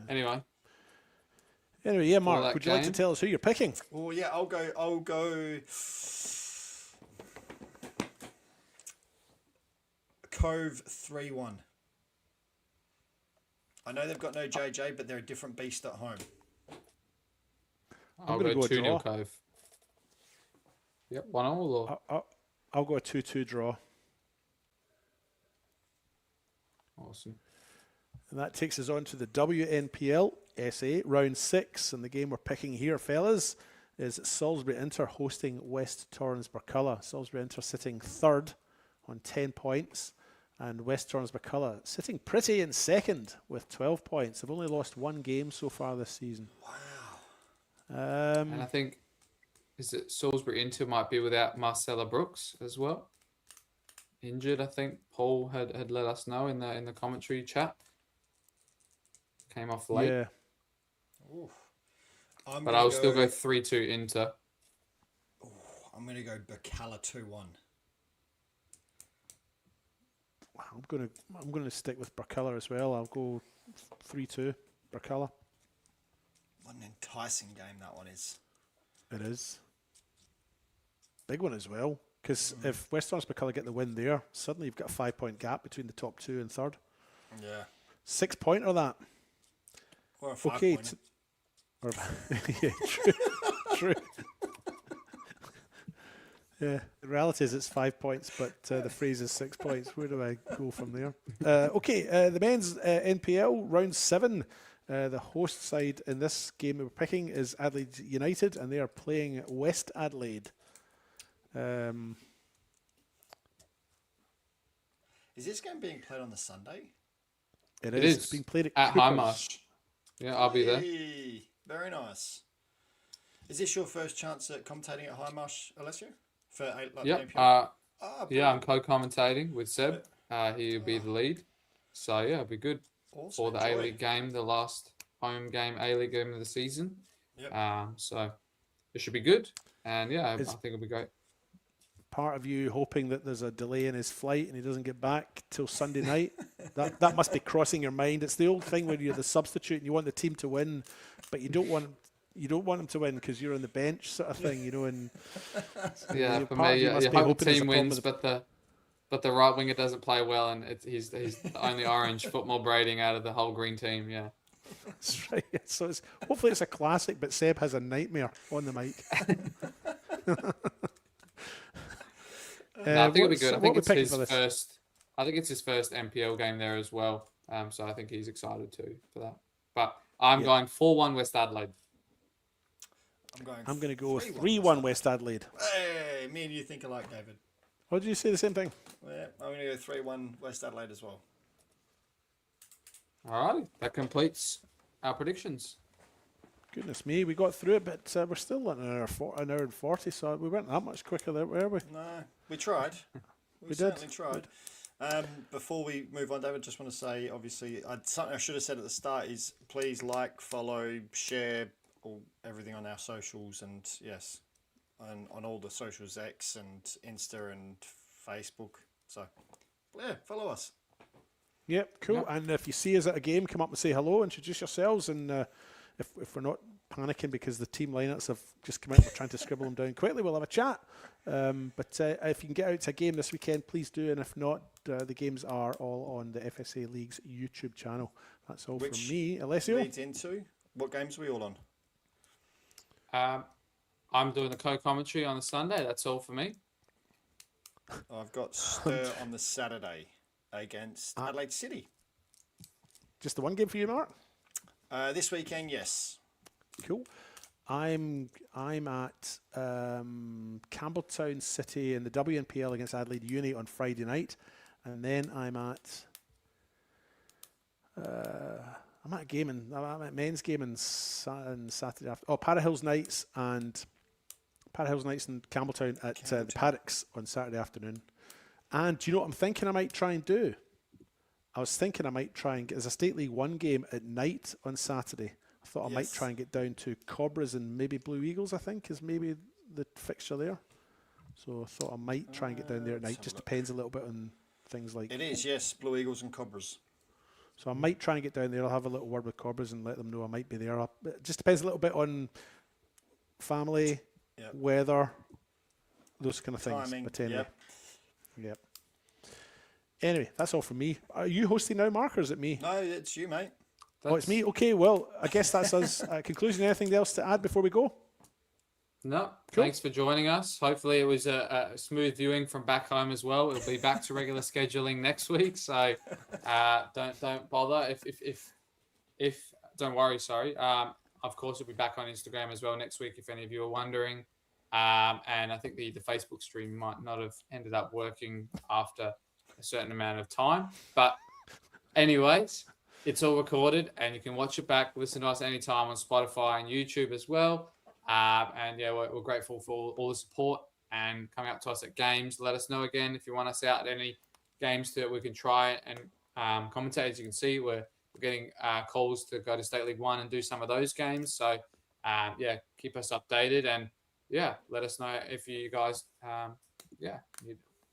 Anyway, yeah, Mark, would you like to tell us who you're picking? Well, yeah, I'll go Cove 3-1. I know they've got no JJ, but they're a different beast at home. I'll go 2-0 Cove. Yep, 1-1 or? I'll go a 2-2 draw. Awesome. And that takes us on to the WNPL SA round 6, and the game we're picking here, fellas, is Salisbury Inter hosting West Torrens Burculla. Salisbury Inter sitting 3rd on 10 points, and West Torrens Burculla sitting pretty in 2nd with 12 points. They've only lost 1 game so far this season. Wow. And I think, is it Salisbury Inter might be without Marcella Brooks as well? Injured, I think. Paul had let us know in the commentary chat. Came off late. Yeah. Oof. But I will still go 3-2 Inter. I'm going to go Bacala 2-1. I'm gonna stick with Burkalla as well. I'll go 3-2 Burkalla. What an enticing game that one is. It is. Big one as well. Because if West Torrens Burkalla get the win there, suddenly you've got a 5-point gap between the top 2 and third. Yeah. 6-pointer that. Or a 5 Okay. pointer. Yeah, true. True. Yeah, the reality is it's 5 points, but the phrase is 6 points. Where do I go from there? The men's NPL round 7. The host side in this game we're picking is Adelaide United, and they are playing West Adelaide. Is this game being played on the Sunday? It It is. is. It's being played At Coopers. Highmarsh. Yeah, I'll be there. Hey, very nice. Is this your first chance at commentating at Highmarsh, Alessio? For Yep. NPL? Yeah, I'm co-commentating with Seb. He'll be the lead. So yeah, it'll be good Awesome. for the Enjoy. A-League game, the last home game, A-League game of the season. Yep. So it should be good. And yeah, I Is- think it'll be great. Part of you hoping that there's a delay in his flight and he doesn't get back till Sunday night. That must be crossing your mind. It's the old thing where you're the substitute and you want the team to win, but you don't want them to win because you're on the bench, sort of thing, And Yeah, for part of me, you you must be hope the hoping there's a team problem wins, with but the right winger doesn't play well, and he's the only orange football braiding out of the whole green team. Yeah. That's right. So hopefully it's a classic, but Seb has a nightmare on the mic. No, I think it'll be good. I what think we it's picking his for this? first. I think it's his first NPL game there as well. So I think he's excited too for that. But I'm going 4-1 West Adelaide. I'm going to go 3-1 3-1 West Adelaide. Hey, me and you think alike, David. What did you say? The same thing? Yeah, I'm going to go 3-1 West Adelaide as well. All right, that completes our predictions. Goodness me, we got through it, but we're still at an hour and 40, so we weren't that much quicker there, were we? No, we tried. We did. certainly tried. Before we move on, David, just want to say, obviously, something I should have said at the start is please like, follow, share everything on our socials, and yes, on all the socials, X and Insta and Facebook. So, yeah, follow us. Yep, cool. Yep. And if you see us at a game, come up and say hello, introduce yourselves, and if we're not panicking because the team lineups have just come out, we're trying to scribble them down quickly, we'll have a chat. But if you can get out to a game this weekend, please do, and if not, the games are all on the FSA League's YouTube channel. That's all Which from me, Alessio. leads into what games are we all on? I'm doing the co-commentary on the Sunday. That's all for me. I've got Stir on the Saturday against Adelaide City. Just the one game for you, Mark? This weekend, yes. Cool. I'm at Campbelltown City in the WNPL against Adelaide Uni on Friday night, and then I'm at a game I'm at men's game on Saturday after. Oh, Para Hills Nights and Campbelltown at the Paddocks on Saturday afternoon. And do you know what I'm thinking I might try and do? I was thinking I might try and get, as a State League 1 game at night on Saturday. I thought I might try and get down to Cobras and maybe Blue Eagles, I think, is maybe the fixture there. So I thought I might try and get down there at night. Just depends a little bit on things like... It is, yes, Blue Eagles and Cobras. So I might try and get down there. I'll have a little word with Cobras and let them know I might be there. It just depends a little bit on family, weather, those kind of things. Timing, But anyway, yep. Anyway, that's all from me. Are you hosting now, Mark, or is it me? No, it's you, mate. Oh, it's me. Okay, well, I guess that's us. Conclusion. Anything else to add before we go? No, thanks for joining us. Hopefully it was a smooth viewing from back home as well. It'll be back to regular scheduling next week, so don't bother. If don't worry. Sorry. Of course, we'll be back on Instagram as well next week if any of you are wondering. And I think the Facebook stream might not have ended up working after a certain amount of time, but anyways, it's all recorded and you can watch it back, listen to us anytime on Spotify and YouTube as well. And yeah, we're grateful for all the support and coming up to us at games. Let us know again if you want us out at any games that we can try and commentate. As you can see, we're getting calls to go to State League 1 and do some of those games. So yeah, keep us updated, and yeah, let us know if you guys you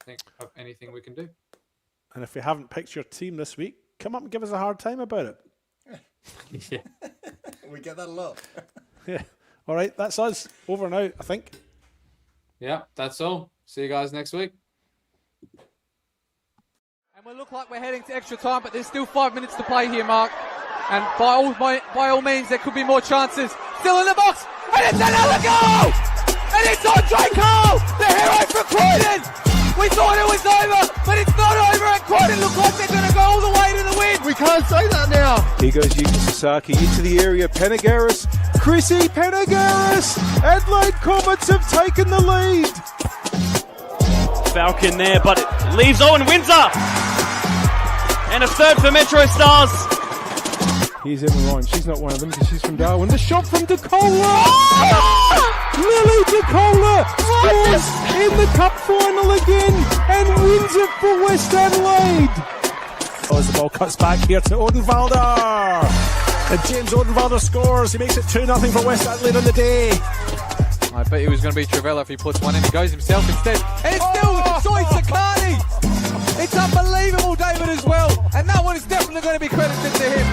think of anything we can do. And if you haven't picked your team this week, come up and give us a hard time about it. Yeah. We get that a lot. Yeah. All right, that's us. Over and out, I think. Yeah, that's all. See you guys next week. And we look like we're heading to extra time, but there's still 5 minutes to play here, Mark. And by all means, there could be more chances. Still in the box, and it's another goal! And it's Andre Cole, the hero for Croydon! We thought it was over, but it's not over, and Croydon look like they're going to go all the way to the win! We can't say that now. Here goes Yuki Sasaki into the area. Penagaris, Chrissy Penagaris. Adelaide Comets have taken the lead. Falcon there, but it leaves Owen Windsor. And a third for Metro Stars. Here's Emma Ryan. She's not one of them because she's from Darwin. The shot from DeCola. Lily DeCola scores in the cup final again and wins it for West Adelaide. As the ball cuts back here to Odenwalder. And James Odenwalder scores. He makes it 2-0 for West Adelaide on the day. I bet he was going to be Travella if he puts one in. He goes himself instead. And it's still Soy Sakani. It's unbelievable, David, as well. And that one is definitely going to be credited to him.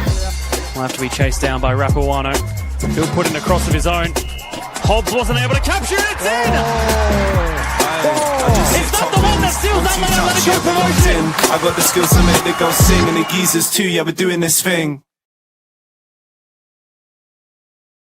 Will have to be chased down by Rapawano. He'll put in a cross of his own. Hobbs wasn't able to capture it. It's in! It's not the one that seals that Atletico promotion. I got the skills to make the girls sing, and the geezers too. Yeah, we're doing this thing.